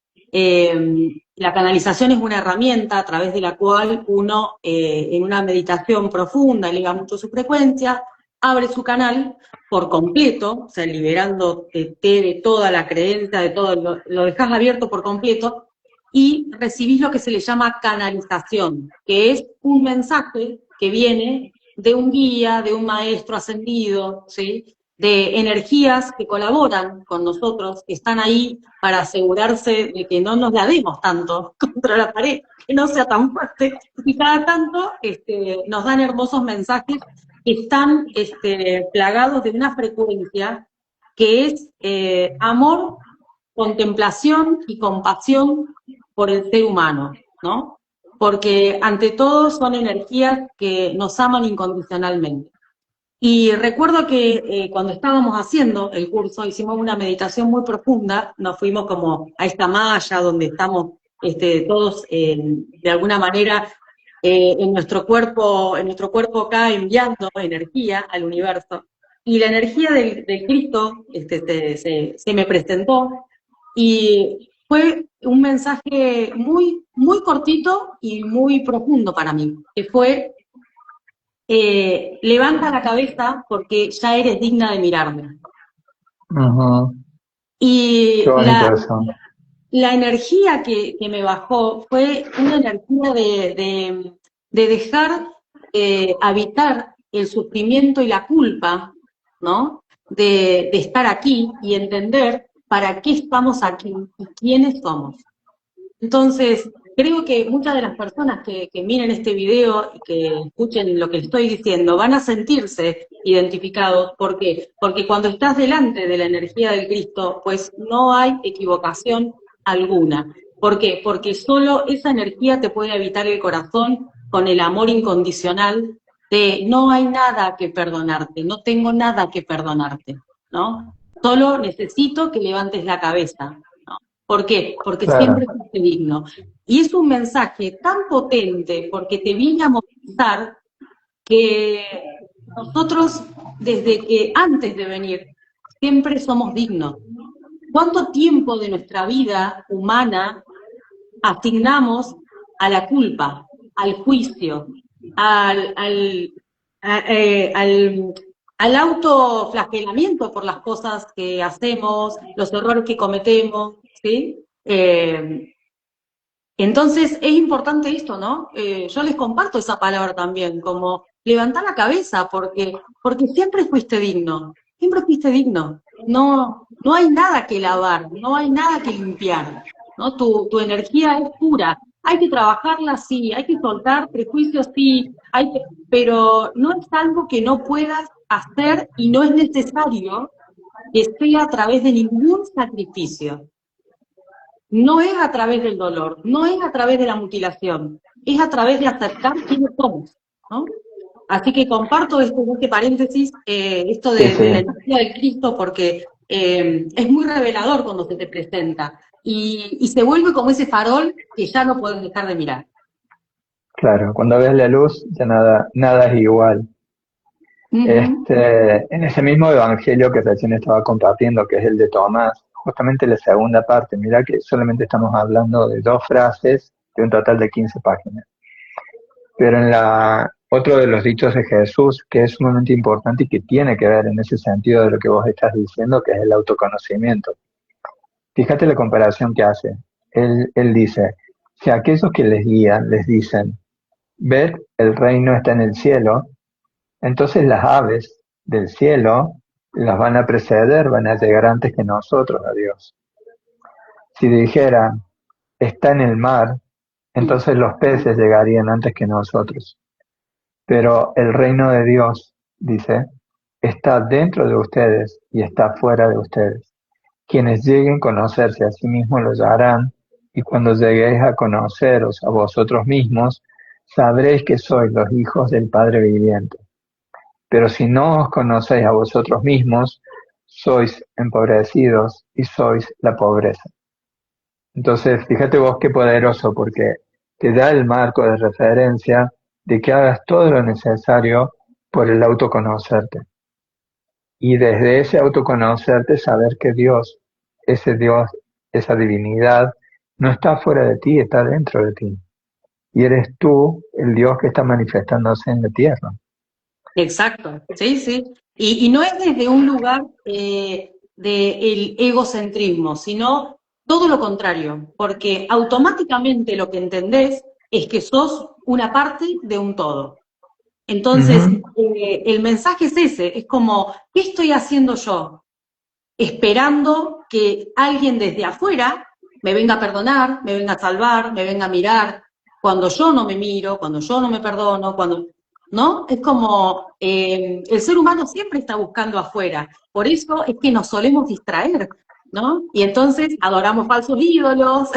La canalización es una herramienta a través de la cual uno, en una meditación profunda, eleva mucho su frecuencia, abre su canal por completo, o sea, liberándote de toda la creencia, de todo, lo dejas abierto por completo, y recibís lo que se le llama canalización, que es un mensaje que viene de un guía, de un maestro ascendido, ¿sí? De energías que colaboran con nosotros, que están ahí para asegurarse de que no nos la demos tanto contra la pared, que no sea tan fuerte, y cada tanto nos dan hermosos mensajes que están plagados de una frecuencia que es amor, contemplación y compasión por el ser humano, ¿no? Porque ante todo son energías que nos aman incondicionalmente. Y recuerdo que cuando estábamos haciendo el curso hicimos una meditación muy profunda, nos fuimos como a esta malla donde estamos todos de alguna manera en nuestro cuerpo acá enviando energía al universo. Y la energía del Cristo se me presentó y fue un mensaje muy, muy cortito y muy profundo para mí, que fue levanta la cabeza porque ya eres digna de mirarme. ujú, qué Y bonito eso. la energía que me bajó fue una energía de dejar habitar el sufrimiento y la culpa, ¿no? De estar aquí y entender para qué estamos aquí y quiénes somos. Entonces, creo que muchas de las personas que miren este video y que escuchen lo que estoy diciendo van a sentirse identificados. ¿Por qué? Porque cuando estás delante de la energía del Cristo, pues no hay equivocación alguna. ¿Por qué? Porque solo esa energía te puede habitar el corazón con el amor incondicional de no hay nada que perdonarte, no tengo nada que perdonarte, ¿no? Solo necesito que levantes la cabeza. ¿Por qué? Porque Claro, siempre fuiste digno. Y es un mensaje tan potente porque te viene a movilizar que nosotros, desde que antes de venir, siempre somos dignos. ¿Cuánto tiempo de nuestra vida humana asignamos a la culpa, al juicio, al, al, al, al autoflagelamiento por las cosas que hacemos, los errores que cometemos, ¿sí? Entonces es importante esto, ¿no? Yo les comparto esa palabra también, como levantar la cabeza, porque siempre fuiste digno. No, no hay nada que lavar, no hay nada que limpiar, ¿no? Tu energía es pura. Hay que trabajarla, sí, hay que soltar prejuicios, sí, pero no es algo que no puedas hacer y no es necesario que sea a través de ningún sacrificio. No es a través del dolor, no es a través de la mutilación, es a través de aceptar quiénes somos, ¿no? Así que comparto este paréntesis, esto sí, sí, de la energía del Cristo, porque es muy revelador cuando se te presenta y se vuelve como ese farol que ya no puedes dejar de mirar. claro. Cuando ves la luz, ya nada, nada es igual. Ujú. En ese mismo evangelio que recién estaba compartiendo, que es el de Tomás, justamente la segunda parte, mira que solamente estamos hablando de dos frases de un total de 15 páginas. Pero otro de los dichos de Jesús, que es sumamente importante y que tiene que ver en ese sentido de lo que vos estás diciendo, que es el autoconocimiento. Fíjate la comparación que hace. Él dice, si aquellos que les guían les dicen, ved, el reino está en el cielo, entonces las aves del cielo las van a preceder, van a llegar antes que nosotros a Dios. Si dijeran, está en el mar, entonces los peces llegarían antes que nosotros. Pero el reino de Dios, dice, está dentro de ustedes y está fuera de ustedes. Quienes lleguen a conocerse a sí mismos lo hallarán, y cuando lleguéis a conoceros a vosotros mismos, sabréis que sois los hijos del Padre viviente. Pero si no os conocéis a vosotros mismos, sois empobrecidos y sois la pobreza. Entonces, fíjate vos qué poderoso, porque te da el marco de referencia de que hagas todo lo necesario por el autoconocerte. Y desde ese autoconocerte saber que Dios, esa divinidad, no está fuera de ti, está dentro de ti. Y eres tú el Dios que está manifestándose en la tierra. Exacto, sí, sí. Y no es desde un lugar del egocentrismo, sino todo lo contrario, porque automáticamente lo que entendés es que sos una parte de un todo. Entonces, el mensaje es ese, es como, ¿qué estoy haciendo yo? Esperando que alguien desde afuera me venga a perdonar, me venga a salvar, me venga a mirar, cuando yo no me miro, cuando yo no me perdono, ¿no? Es como el ser humano siempre está buscando afuera, por eso es que nos solemos distraer, ¿no? Y entonces adoramos falsos ídolos,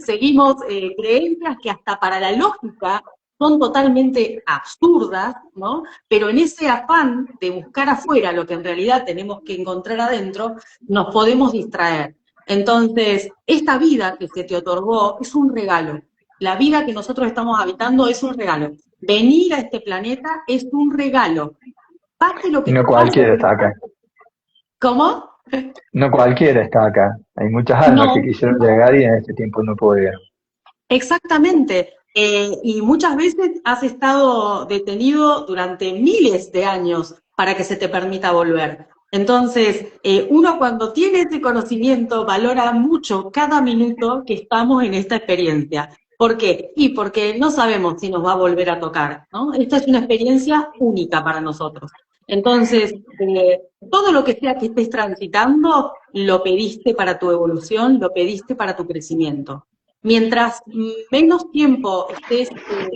seguimos creencias que hasta para la lógica son totalmente absurdas, ¿no? Pero en ese afán de buscar afuera lo que en realidad tenemos que encontrar adentro, nos podemos distraer. Entonces, esta vida que se te otorgó es un regalo. La vida que nosotros estamos habitando es un regalo. Venir a este planeta es un regalo. Pase lo que Y no te pase. cualquiera está acá. ¿Cómo? No cualquiera está acá. Hay muchas almas que No, quisieron llegar y en este tiempo no pudieron. exactamente. Y muchas veces has estado detenido durante miles de años para que se te permita volver. Entonces, uno cuando tiene ese conocimiento valora mucho cada minuto que estamos en esta experiencia. ¿Por qué? Y porque no sabemos si nos va a volver a tocar, ¿no? Esta es una experiencia única para nosotros. Entonces, todo lo que sea que estés transitando, lo pediste para tu evolución, lo pediste para tu crecimiento. Mientras menos tiempo estés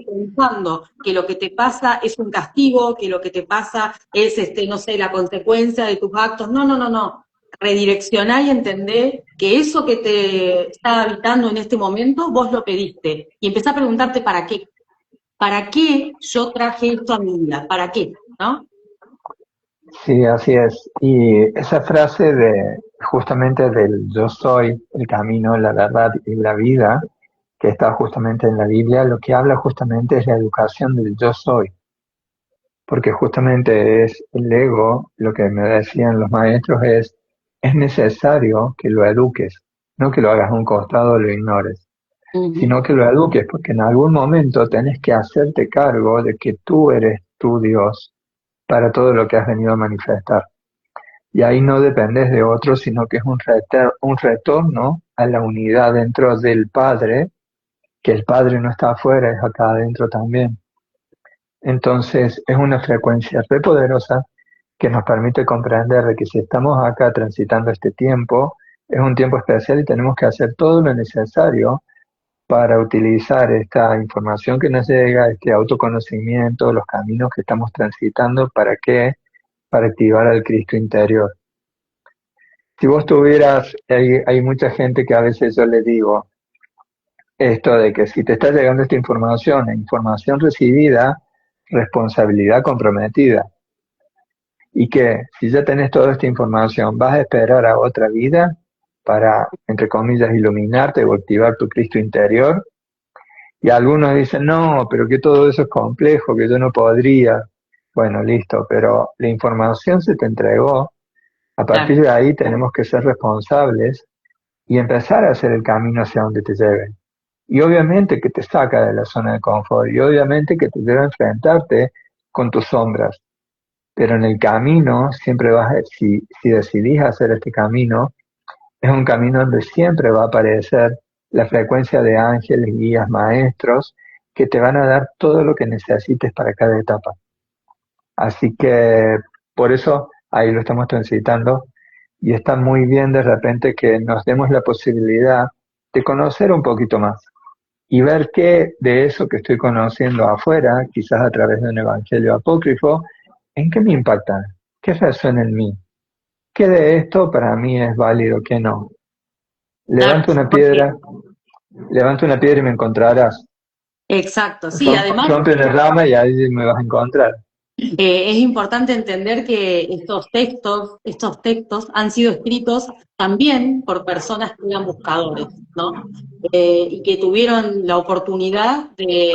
pensando que lo que te pasa es un castigo, que lo que te pasa es, no sé, la consecuencia de tus actos, no, no, no, no. Redireccioná y entendé que eso que te está habitando en este momento, vos lo pediste. Y empezá a preguntarte para qué. ¿Para qué yo traje esto a mi vida? ¿Para qué? ¿No? Sí, así es. Y esa frase de justamente del yo soy el camino, la verdad y la vida, que está justamente en la Biblia, lo que habla justamente es la educación del yo soy. Porque justamente es el ego, lo que me decían los maestros es necesario que lo eduques, no que lo hagas a un costado o lo ignores, Ujú. sino que lo eduques, porque en algún momento tenés que hacerte cargo de que tú eres tu Dios para todo lo que has venido a manifestar. Y ahí no dependes de otro, sino que es un retorno a la unidad dentro del Padre, que el Padre no está afuera, es acá adentro también. Entonces es una frecuencia re poderosa que nos permite comprender de que si estamos acá transitando este tiempo, es un tiempo especial y tenemos que hacer todo lo necesario para utilizar esta información que nos llega, este autoconocimiento, los caminos que estamos transitando, ¿para qué? Para activar al Cristo interior. Si vos tuvieras, hay mucha gente que a veces yo le digo esto de que si te está llegando esta información, información recibida, responsabilidad comprometida. Y que si ya tenés toda esta información, vas a esperar a otra vida para, entre comillas, iluminarte o activar tu Cristo interior. Y algunos dicen, no, pero que todo eso es complejo, que yo no podría. Bueno, listo, pero la información se te entregó. A partir Claro. de ahí tenemos que ser responsables y empezar a hacer el camino hacia donde te lleve. Y obviamente que te saca de la zona de confort y obviamente que te lleva a enfrentarte con tus sombras. Pero en el camino siempre si decidís hacer este camino, es un camino donde siempre va a aparecer la frecuencia de ángeles, guías, maestros, que te van a dar todo lo que necesites para cada etapa. Así que por eso ahí lo estamos transitando y está muy bien de repente que nos demos la posibilidad de conocer un poquito más y ver qué de eso que estoy conociendo afuera, quizás a través de un evangelio apócrifo, en qué me impacta, qué resuena en mí. ¿qué de esto para mí es válido, qué no? Claro, Levanto una porque, piedra, levanto una piedra y me encontrarás. exacto, sí, además Rompe una rama y ahí me vas a encontrar. es importante entender que estos textos han sido escritos también por personas que eran buscadores, ¿no? Y que tuvieron la oportunidad de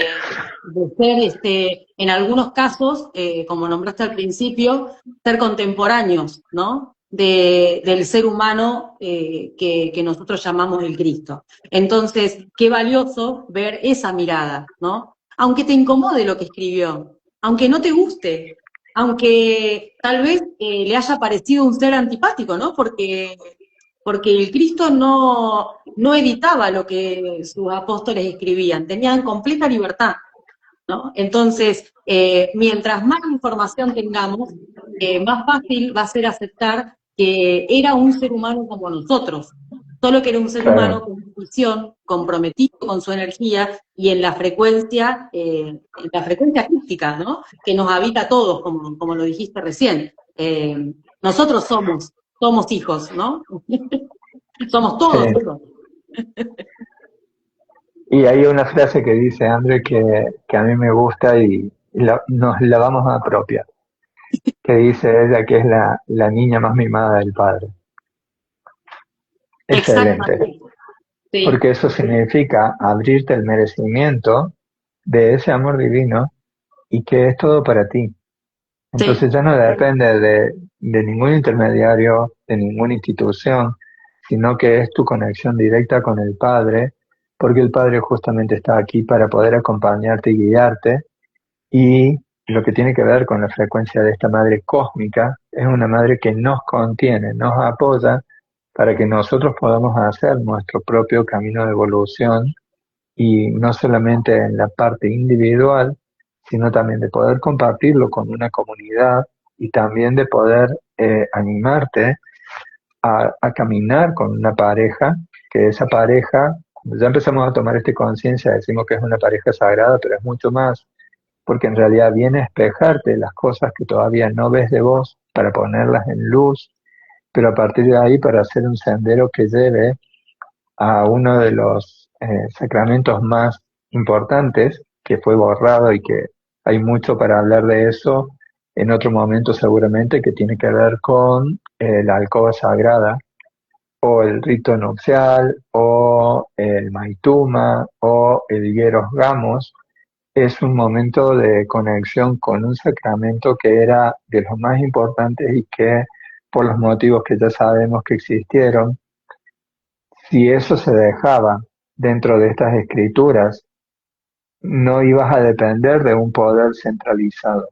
ser, en algunos casos, como nombraste al principio, ser contemporáneos, ¿no? Del ser humano que nosotros llamamos el Cristo. Entonces, qué valioso ver esa mirada, ¿no? Aunque te incomode lo que escribió, aunque no te guste, aunque tal vez le haya parecido un ser antipático, ¿no? Porque el Cristo no editaba lo que sus apóstoles escribían, tenían completa libertad, ¿no? Entonces, mientras más información tengamos, más fácil va a ser aceptar que era un ser humano como nosotros, solo que era un ser humano Claro, con visión, comprometido con su energía y en la frecuencia crística, ¿no? Que nos habita a todos, como lo dijiste recién. Nosotros somos hijos, ¿no? Somos sí. todos hijos. Y hay una frase que dice André que a mí me gusta y nos la vamos a apropiar, que dice ella que es la niña más mimada del padre. Excelente, Exactamente, sí, porque eso significa abrirte el merecimiento de ese amor divino y que es todo para ti. Entonces sí. ya no depende de ningún intermediario, de ninguna institución, sino que es tu conexión directa con el Padre, porque el Padre justamente está aquí para poder acompañarte y guiarte. Y lo que tiene que ver con la frecuencia de esta madre cósmica es una madre que nos contiene, nos apoya para que nosotros podamos hacer nuestro propio camino de evolución y no solamente en la parte individual, sino también de poder compartirlo con una comunidad y también de poder animarte a caminar con una pareja, que esa pareja, cuando ya empezamos a tomar esta conciencia, decimos que es una pareja sagrada, pero es mucho más, porque en realidad viene a espejarte las cosas que todavía no ves de vos para ponerlas en luz, pero a partir de ahí para hacer un sendero que lleve a uno de los sacramentos más importantes que fue borrado y que hay mucho para hablar de eso en otro momento seguramente, que tiene que ver con la alcoba sagrada o el rito nupcial o el maituma o el hieros gamos. Es un momento de conexión con un sacramento que era de los más importantes y que por los motivos que ya sabemos que existieron, si eso se dejaba dentro de estas escrituras, no ibas a depender de un poder centralizado,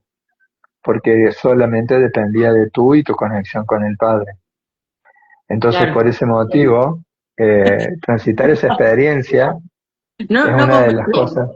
porque solamente dependía de tú y tu conexión con el Padre. Entonces, Claro. por ese motivo, transitar esa experiencia es No una de las convenía, cosas.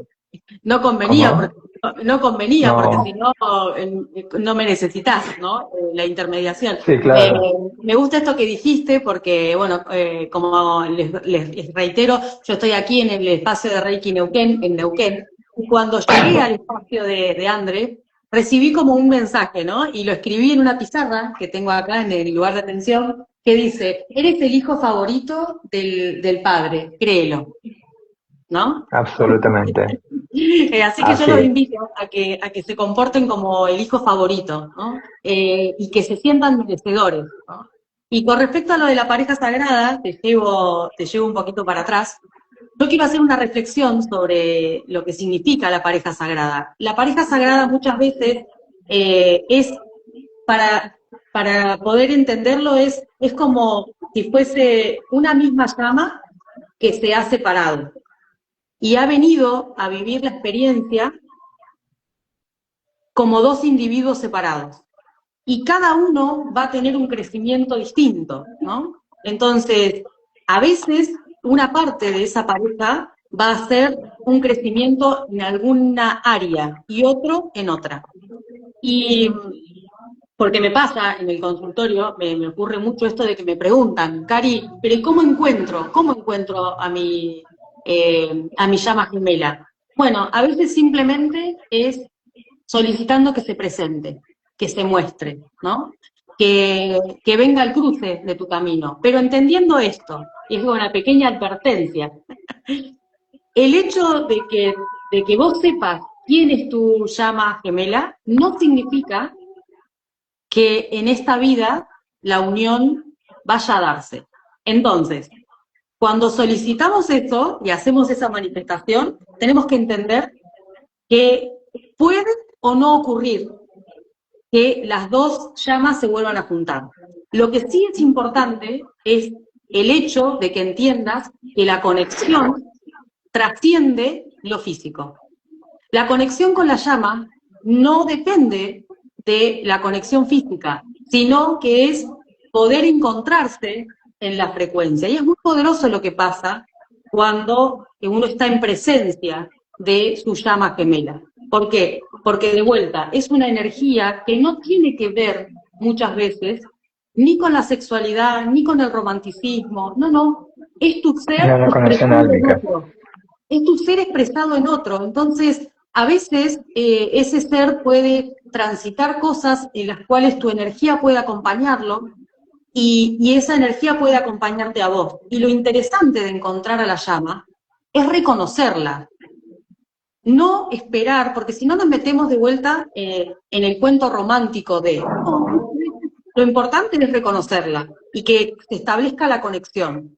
no convenía, ¿Cómo? porque, no convenía, porque No, si no, no me necesitas, ¿no? La intermediación. sí, Me, claro. me gusta esto que dijiste, porque, bueno, como les reitero, yo estoy aquí en el espacio de Reiki Neuquén, en Neuquén, y cuando llegué al espacio de André, recibí como un mensaje, ¿no? Y lo escribí en una pizarra que tengo acá en el lugar de atención, que dice, eres el hijo favorito del padre, créelo, ¿no? Absolutamente. Así que yo Así los es. invito a que se comporten como el hijo favorito, ¿no? Y que se sientan merecedores, ¿no? Y con respecto a lo de la pareja sagrada, te llevo un poquito para atrás. Yo quiero hacer una reflexión sobre lo que significa la pareja sagrada. La pareja sagrada muchas veces es, para, para poder entenderlo, es como si fuese una misma llama que se ha separado y ha venido a vivir la experiencia como dos individuos separados. Y cada uno va a tener un crecimiento distinto, ¿no? Entonces, a veces una parte de esa pareja va a ser un crecimiento en alguna área y otro en otra. Y porque me pasa en el consultorio, me ocurre mucho esto de que me preguntan, Cari, pero ¿cómo encuentro a mi llama gemela? Bueno, a veces simplemente es solicitando que se presente, que se muestre, ¿no? que venga el cruce de tu camino. Pero entendiendo esto, y es una pequeña advertencia, el hecho de que vos sepas quién es tu llama gemela no significa que en esta vida la unión vaya a darse. Entonces, cuando solicitamos esto y hacemos esa manifestación, tenemos que entender que puede o no ocurrir que las dos llamas se vuelvan a juntar. Lo que sí es importante es el hecho de que entiendas que la conexión trasciende lo físico. La conexión con la llama no depende de la conexión física, sino que es poder encontrarse en la frecuencia. Y es muy poderoso lo que pasa cuando uno está en presencia de su llama gemela. ¿Por qué? Porque de vuelta, es una energía que no tiene que ver muchas veces ni con la sexualidad, ni con el romanticismo, no, es tu ser Era una conexión expresado en álmica. otro, es tu ser expresado en otro. Entonces, a veces ese ser puede transitar cosas en las cuales tu energía puede acompañarlo y esa energía puede acompañarte a vos. Y lo interesante de encontrar a la llama es reconocerla, no esperar, porque si no nos metemos de vuelta en el cuento romántico de, no, lo importante es reconocerla y que se establezca la conexión.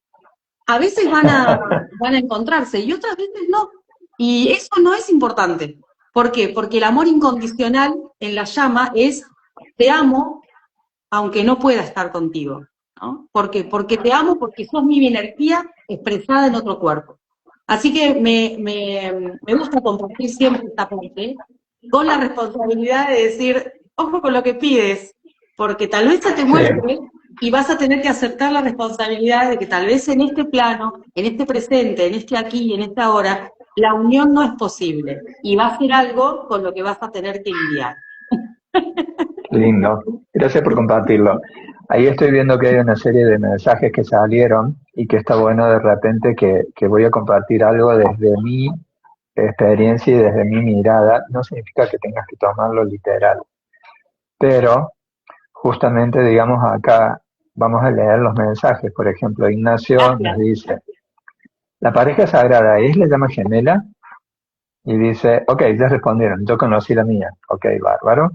A veces van a encontrarse y otras veces no. Y eso no es importante. ¿Por qué? Porque el amor incondicional en la llama es te amo aunque no pueda estar contigo, ¿no? ¿Por qué? Porque te amo, porque sos mi energía expresada en otro cuerpo. Así que me gusta compartir siempre esta parte con la responsabilidad de decir, ojo con lo que pides, porque tal vez se te muestre y vas a tener que aceptar la responsabilidad de que tal vez en este plano, en este presente, en este aquí, en esta hora, la unión no es posible y va a ser algo con lo que vas a tener que lidiar. Lindo. Gracias por compartirlo. Ahí estoy viendo que hay una serie de mensajes que salieron y que está bueno de repente que voy a compartir algo desde mi experiencia y desde mi mirada. No significa que tengas que tomarlo literal, pero justamente, digamos, acá vamos a leer los mensajes. Por ejemplo, Ignacio nos Gracias. dice, la pareja sagrada es la llama gemela y dice, ok, ya respondieron, yo conocí la mía. Ok, bárbaro.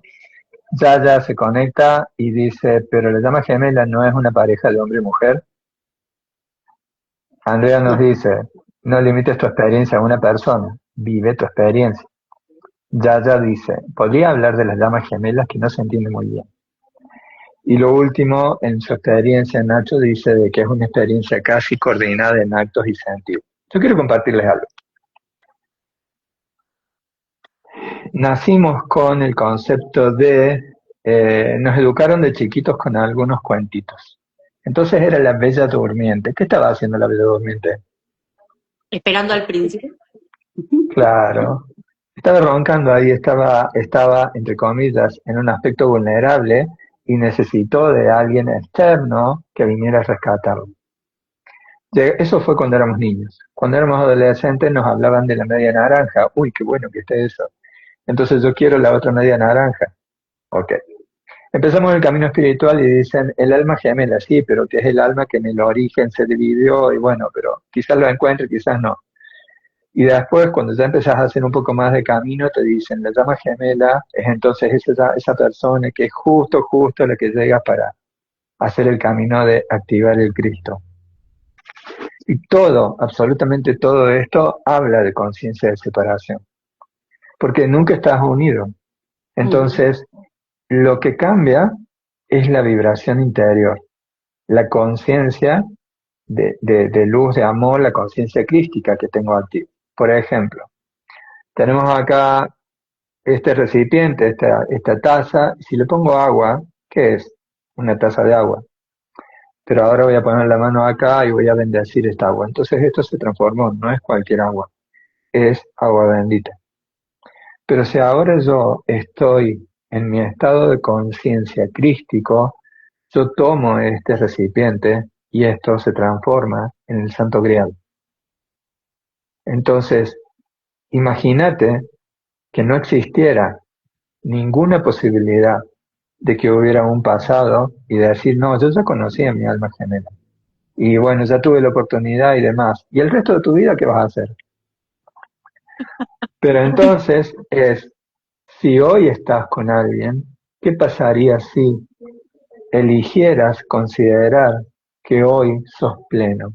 Ya se conecta y dice, pero la llama gemela no es una pareja de hombre y mujer. Andrea nos No. dice, no limites tu experiencia a una persona, vive tu experiencia. Ya dice, podría hablar de las llamas gemelas que no se entiende muy bien. Y lo último, en su experiencia, Nacho dice de que es una experiencia casi coordinada en actos y sentidos. Yo quiero compartirles algo. Nacimos con el concepto de, nos educaron de chiquitos con algunos cuentitos. Entonces era la Bella Durmiente. ¿Qué estaba haciendo la Bella Durmiente? Esperando al príncipe. Claro, estaba roncando ahí, estaba, entre comillas, en un aspecto vulnerable y necesitó de alguien externo que viniera a rescatarlo. Eso fue cuando éramos niños. Cuando éramos adolescentes nos hablaban de la media naranja. Uy, qué bueno que esté eso. Entonces yo quiero la otra media naranja. Ok. Empezamos el camino espiritual y dicen el alma gemela, sí, pero que es el alma que en el origen se dividió y bueno, pero quizás lo encuentre, quizás no. Y después, cuando ya empezás a hacer un poco más de camino, te dicen la llama gemela es entonces esa persona que es justo la que llega para hacer el camino de activar el Cristo. Y todo, absolutamente todo esto habla de conciencia de separación, porque nunca estás unido. Entonces, lo que cambia es la vibración interior, la conciencia de luz, de amor, la conciencia crística que tengo aquí. Por ejemplo, tenemos acá este recipiente, esta taza, si le pongo agua, ¿qué es? Una taza de agua. Pero ahora voy a poner la mano acá y voy a bendecir esta agua. Entonces esto se transformó, no es cualquier agua, es agua bendita. Pero si ahora yo estoy en mi estado de conciencia crístico, yo tomo este recipiente y esto se transforma en el Santo Grial. Entonces, imagínate que no existiera ninguna posibilidad de que hubiera un pasado y decir, no, yo ya conocí a mi alma gemela. Y bueno, ya tuve la oportunidad y demás. ¿Y el resto de tu vida qué vas a hacer? Pero entonces es, si hoy estás con alguien, ¿qué pasaría si eligieras considerar que hoy sos pleno,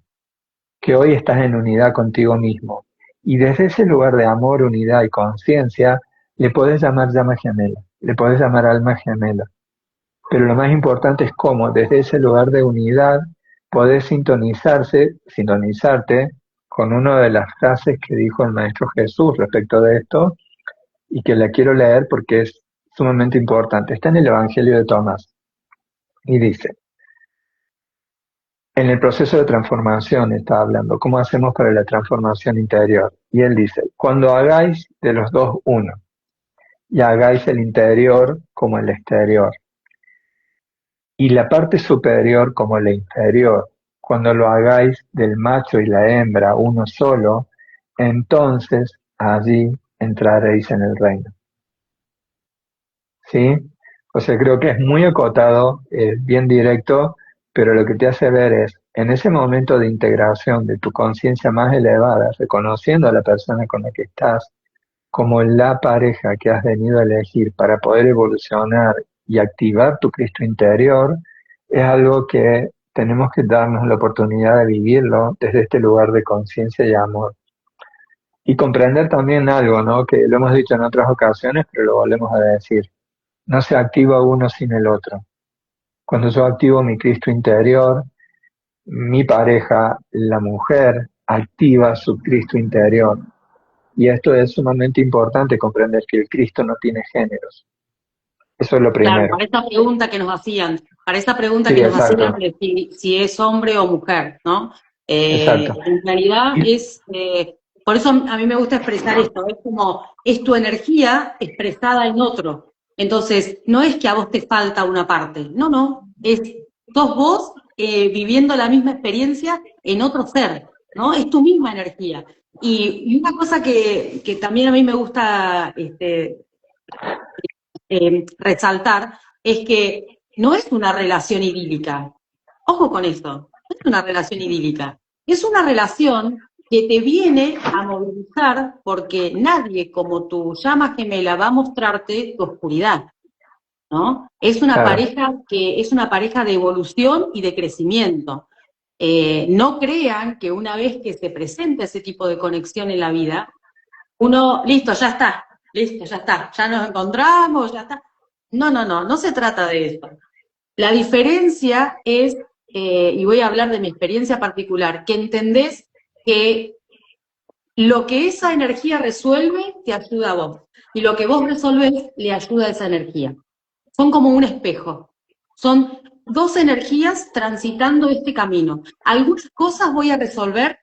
que hoy estás en unidad contigo mismo? Y desde ese lugar de amor, unidad y conciencia, le podés llamar llama gemela, le podés llamar alma gemela. Pero lo más importante es cómo desde ese lugar de unidad podés sintonizarte con una de las frases que dijo el Maestro Jesús respecto de esto, y que la quiero leer porque es sumamente importante. Está en el Evangelio de Tomás y dice, en el proceso de transformación está hablando, ¿cómo hacemos para la transformación interior? Y él dice, cuando hagáis de los dos uno, y hagáis el interior como el exterior, y la parte superior como la inferior, cuando lo hagáis del macho y la hembra uno solo, entonces allí entraréis en el reino. ¿Sí? O sea, creo que es muy acotado, bien directo, pero lo que te hace ver es, en ese momento de integración de tu conciencia más elevada, reconociendo a la persona con la que estás como la pareja que has venido a elegir para poder evolucionar y activar tu Cristo interior, es algo que tenemos que darnos la oportunidad de vivirlo desde este lugar de conciencia y amor. Y comprender también algo, ¿no? Que lo hemos dicho en otras ocasiones, pero lo volvemos a decir. No se activa uno sin el otro. Cuando yo activo mi Cristo interior, mi pareja, la mujer, activa su Cristo interior. Y esto es sumamente importante, comprender que el Cristo no tiene géneros. Eso es lo Claro, primero. para esa pregunta Sí, que nos hacían exacto, de si es hombre o mujer, ¿no? exacto. En realidad Y, por eso a mí me gusta expresar esto, es como, es tu energía expresada en otro. Entonces, no es que a vos te falta una parte, no, sos vos viviendo la misma experiencia en otro ser, ¿no? Es tu misma energía. Y una cosa que también a mí me gusta resaltar es que no es una relación idílica. Ojo con esto, no es una relación idílica. Es una relación que te viene a movilizar porque nadie como tu llama gemela va a mostrarte tu oscuridad, ¿no? claro, Es una pareja de evolución y de crecimiento. No crean que una vez que se presenta ese tipo de conexión en la vida, uno, listo, ya está, ya nos encontramos, ya está. No se trata de eso. La diferencia es, y voy a hablar de mi experiencia particular, que entendés que lo que esa energía resuelve te ayuda a vos, y lo que vos resolvés le ayuda a esa energía. Son como un espejo, son dos energías transitando este camino. Algunas cosas voy a resolver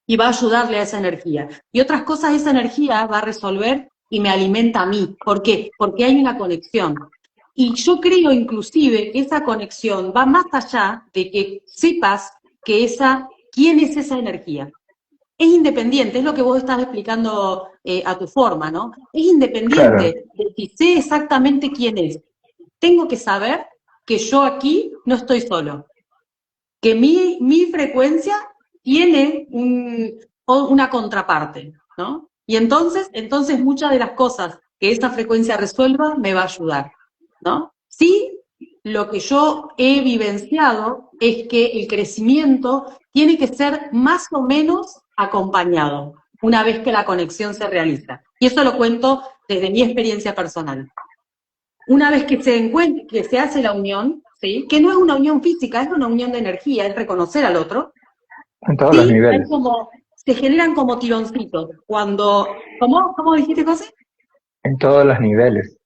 y va a ayudarle a esa energía. Y otras cosas esa energía va a resolver y me alimenta a mí. ¿Por qué? Porque hay una conexión. Y yo creo inclusive que esa conexión va más allá de que sepas quién es esa energía. Es independiente, es lo que vos estás explicando a tu forma, ¿no? Es claro, independiente de si sé exactamente quién es. Tengo que saber que yo aquí no estoy solo, que mi frecuencia tiene una contraparte, ¿no? Y entonces muchas de las cosas que esa frecuencia resuelva me va a ayudar, ¿no? Sí, lo que yo he vivenciado es que el crecimiento tiene que ser más o menos acompañado una vez que la conexión se realiza. Y eso lo cuento desde mi experiencia personal. Una vez que se hace la unión, ¿sí? Que no es una unión física, es una unión de energía, es reconocer al otro, en todos los sí, niveles, se generan como tironcitos. ¿Cómo dijiste, José? en todos los niveles.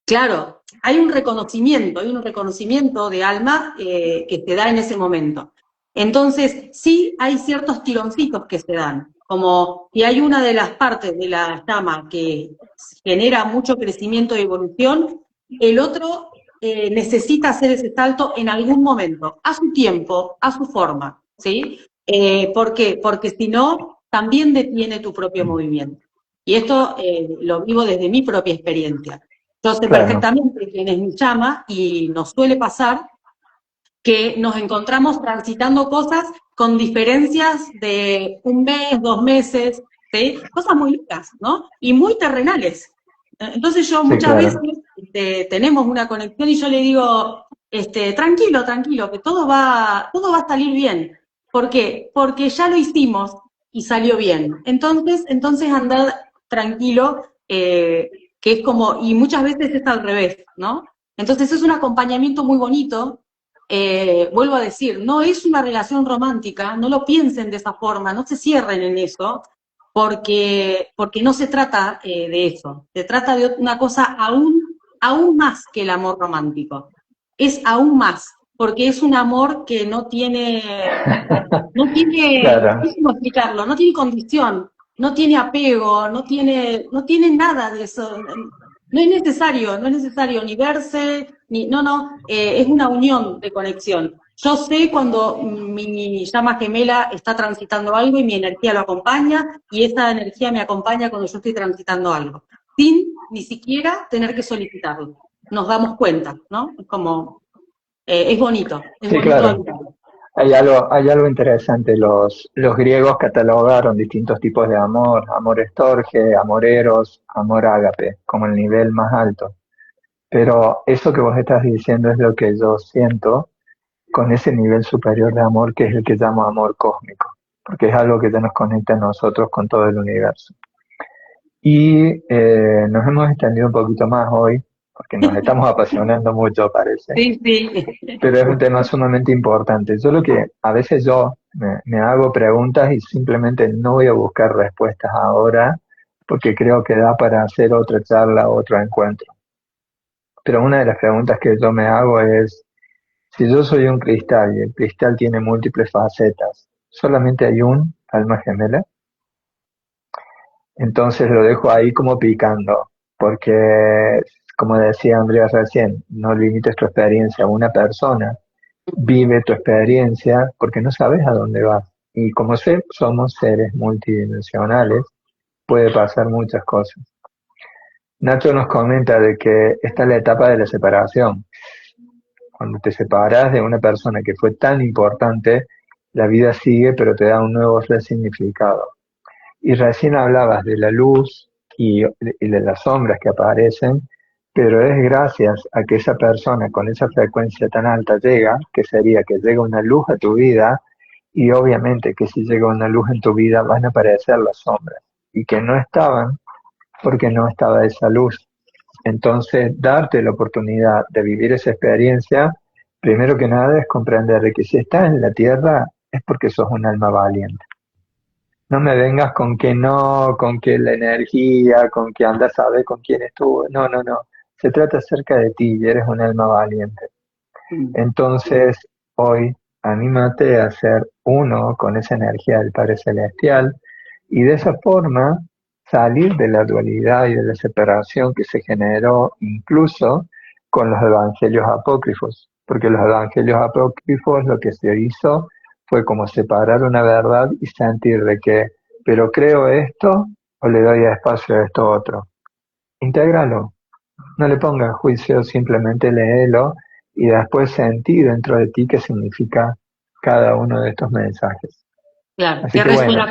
Claro, hay un reconocimiento de alma que se da en ese momento. Entonces, sí hay ciertos tironcitos que se dan, como si hay una de las partes de la llama que genera mucho crecimiento y evolución, el otro necesita hacer ese salto en algún momento, a su tiempo, a su forma, ¿sí? ¿Por qué? Porque si no, también detiene tu propio movimiento. Y esto lo vivo desde mi propia experiencia. Yo sé claro, perfectamente quién es mi llama y nos suele pasar que nos encontramos transitando cosas con diferencias de un mes, 2 meses, ¿sí? Cosas muy locas, ¿no? Y muy terrenales. Entonces yo sí, muchas veces claro. tenemos una conexión y yo le digo, tranquilo, tranquilo, que todo va a salir bien. ¿Por qué? Porque ya lo hicimos y salió bien. Entonces andar tranquilo, que es como, y muchas veces es al revés, ¿no? Entonces es un acompañamiento muy bonito. Vuelvo a decir, no es una relación romántica, no lo piensen de esa forma, no se cierren en eso, porque no se trata de eso, se trata de una cosa aún más que el amor romántico, es aún más, porque es un amor que no Claro, sé cómo explicarlo, no tiene condición, no tiene apego, no tiene nada de eso. No es necesario ni verse, no, es una unión de conexión. Yo sé cuando mi llama gemela está transitando algo y mi energía lo acompaña, y esa energía me acompaña cuando yo estoy transitando algo, sin ni siquiera tener que solicitarlo. Nos damos cuenta, ¿no? Es como, es sí, bonito claro. habitarlo. Hay algo interesante. Los griegos catalogaron distintos tipos de amor: amor estorge, amor eros, amor ágape, como el nivel más alto. Pero eso que vos estás diciendo es lo que yo siento con ese nivel superior de amor, que es el que llamo amor cósmico, porque es algo que ya nos conecta a nosotros con todo el universo. Y nos hemos extendido un poquito más hoy, porque nos estamos apasionando mucho, parece, Sí, sí. pero es un tema sumamente importante. Yo lo que a veces me hago preguntas y simplemente no voy a buscar respuestas ahora, porque creo que da para hacer otra charla, otro encuentro. Pero una de las preguntas que yo me hago es, si yo soy un cristal y el cristal tiene múltiples facetas, ¿solamente hay un alma gemela? Entonces lo dejo ahí como picando, porque, como decía Andrea recién, no limites tu experiencia a una persona, vive tu experiencia porque no sabes a dónde vas. Y como somos seres multidimensionales, puede pasar muchas cosas. Nacho nos comenta de que esta es la etapa de la separación. Cuando te separas de una persona que fue tan importante, la vida sigue, pero te da un nuevo resignificado. Y recién hablabas de la luz y de las sombras que aparecen, pero es gracias a que esa persona con esa frecuencia tan alta llega, que sería que llega una luz a tu vida, y obviamente que si llega una luz en tu vida van a aparecer las sombras, y que no estaban porque no estaba esa luz. Entonces, darte la oportunidad de vivir esa experiencia, primero que nada es comprender de que si estás en la tierra es porque sos un alma valiente. No me vengas con que no, con que la energía, con que andas a ver con quién estuvo. No, no, no. Se trata acerca de ti y eres un alma valiente. Entonces, hoy, anímate a ser uno con esa energía del Padre Celestial y de esa forma salir de la dualidad y de la separación que se generó incluso con los evangelios apócrifos, porque los evangelios apócrifos lo que se hizo fue como separar una verdad y sentir de que, pero creo esto o le doy espacio a esto otro. Intégralo, no le pongas juicio, simplemente léelo y después sentí dentro de ti qué significa cada uno de estos mensajes. Claro, Así que bueno,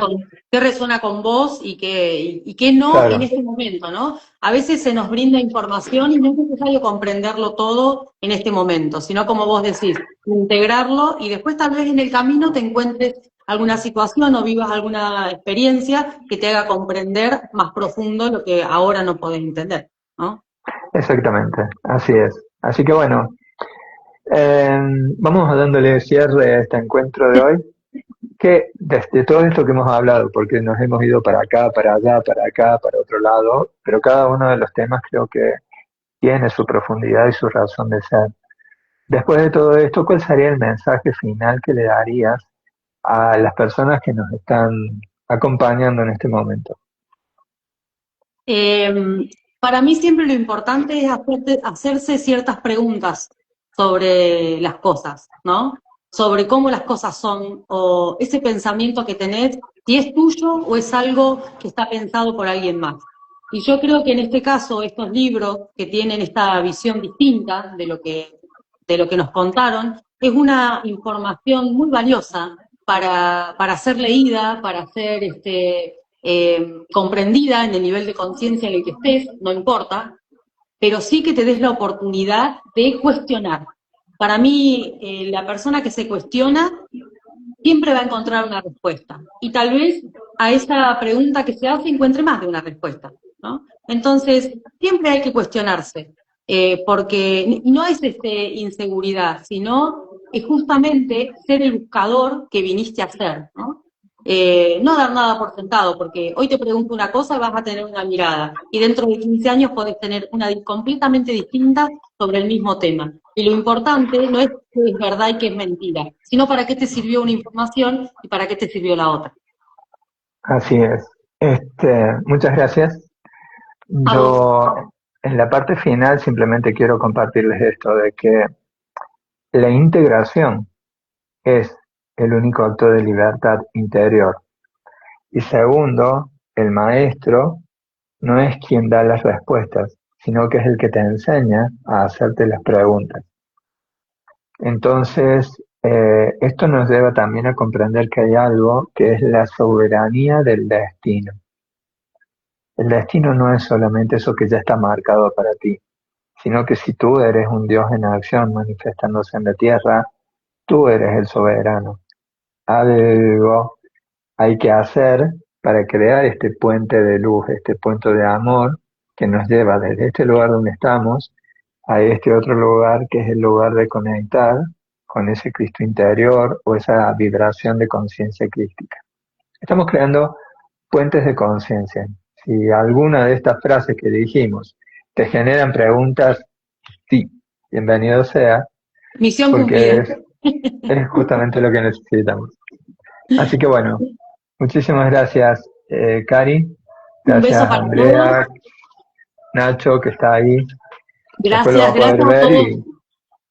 qué resuena con vos y qué no en claro, este momento, ¿no? A veces se nos brinda información y no es necesario comprenderlo todo en este momento, sino como vos decís, integrarlo y después tal vez en el camino te encuentres alguna situación o vivas alguna experiencia que te haga comprender más profundo lo que ahora no podés entender, ¿no? exactamente, así es. Así que bueno, eh, vamos dándole cierre a este encuentro de hoy, que desde todo esto que hemos hablado, porque nos hemos ido para acá, para allá, para acá, para otro lado, pero cada uno de los temas creo que tiene su profundidad y su razón de ser. Después de todo esto, ¿cuál sería el mensaje final que le darías a las personas que nos están acompañando en este momento? Para mí siempre lo importante es hacerse ciertas preguntas sobre las cosas, ¿no? Sobre cómo las cosas son, o ese pensamiento que tenés, si es tuyo o es algo que está pensado por alguien más. Y yo creo que en este caso, estos libros que tienen esta visión distinta de lo que nos contaron, es una información muy valiosa para ser leída, para ser comprendida en el nivel de conciencia en el que estés, no importa, pero sí que te des la oportunidad de cuestionar. Para mí, la persona que se cuestiona siempre va a encontrar una respuesta. Y tal vez a esa pregunta que se hace encuentre más de una respuesta, ¿no? Entonces, siempre hay que cuestionarse, porque no es inseguridad, sino es justamente ser el buscador que viniste a ser, ¿no? No dar nada por sentado, porque hoy te pregunto una cosa y vas a tener una mirada, y dentro de 15 años podés tener una completamente distinta sobre el mismo tema. Y lo importante no es qué es verdad y qué es mentira, sino para qué te sirvió una información y para qué te sirvió la otra. Así es. Muchas gracias. A vos. Yo en la parte final simplemente quiero compartirles esto de que la integración es el único acto de libertad interior. Y segundo, el maestro no es quien da las respuestas, sino que es el que te enseña a hacerte las preguntas. Entonces, esto nos lleva también a comprender que hay algo que es la soberanía del destino. El destino no es solamente eso que ya está marcado para ti, sino que si tú eres un Dios en acción manifestándose en la tierra, tú eres el soberano. Algo hay que hacer para crear este puente de luz, este puente de amor que nos lleva desde este lugar donde estamos a este otro lugar que es el lugar de conectar con ese Cristo interior o esa vibración de conciencia crística. Estamos creando puentes de conciencia. Si alguna de estas frases que dijimos te generan preguntas, sí, bienvenido sea, Misión porque cumplida. es justamente lo que necesitamos. Así que bueno, muchísimas gracias, Cari. Un beso Gracias, para todos. Andrea, Nacho, que está ahí. Después lo va Gracias, a poder gracias a ver todos y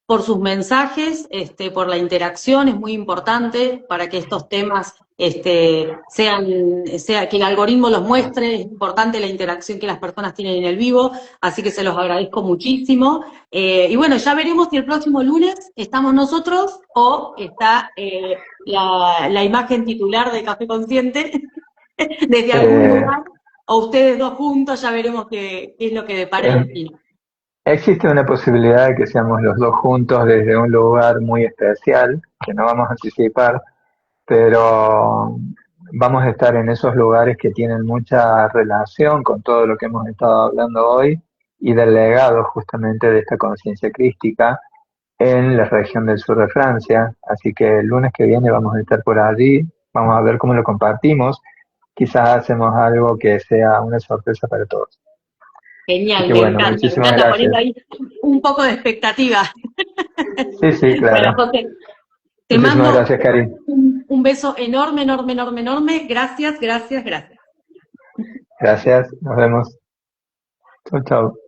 por sus mensajes, por la interacción, es muy importante para que estos temas que el algoritmo los muestre, es importante la interacción que las personas tienen en el vivo, así que se los agradezco muchísimo. Y bueno, ya veremos si el próximo lunes estamos nosotros o está la imagen titular de Café Consciente desde algún eh, lugar, o ustedes dos juntos, ya veremos qué es lo que depara el eh, destino. existe una posibilidad de que seamos los dos juntos desde un lugar muy especial, que no vamos a anticipar, pero vamos a estar en esos lugares que tienen mucha relación con todo lo que hemos estado hablando hoy y del legado justamente de esta conciencia crística en la región del sur de Francia. Así que el lunes que viene vamos a estar por allí, vamos a ver cómo lo compartimos. Quizás hacemos algo que sea una sorpresa para todos. Así Genial, que bueno, me muchísimas encanta poner gracias. ahí un poco de expectativa. Sí, sí, Bueno, claro. José, te Muchísimas mando gracias, Cari. un beso enorme, enorme, enorme, enorme. Gracias, gracias, gracias. Gracias, nos vemos. Chau, chau.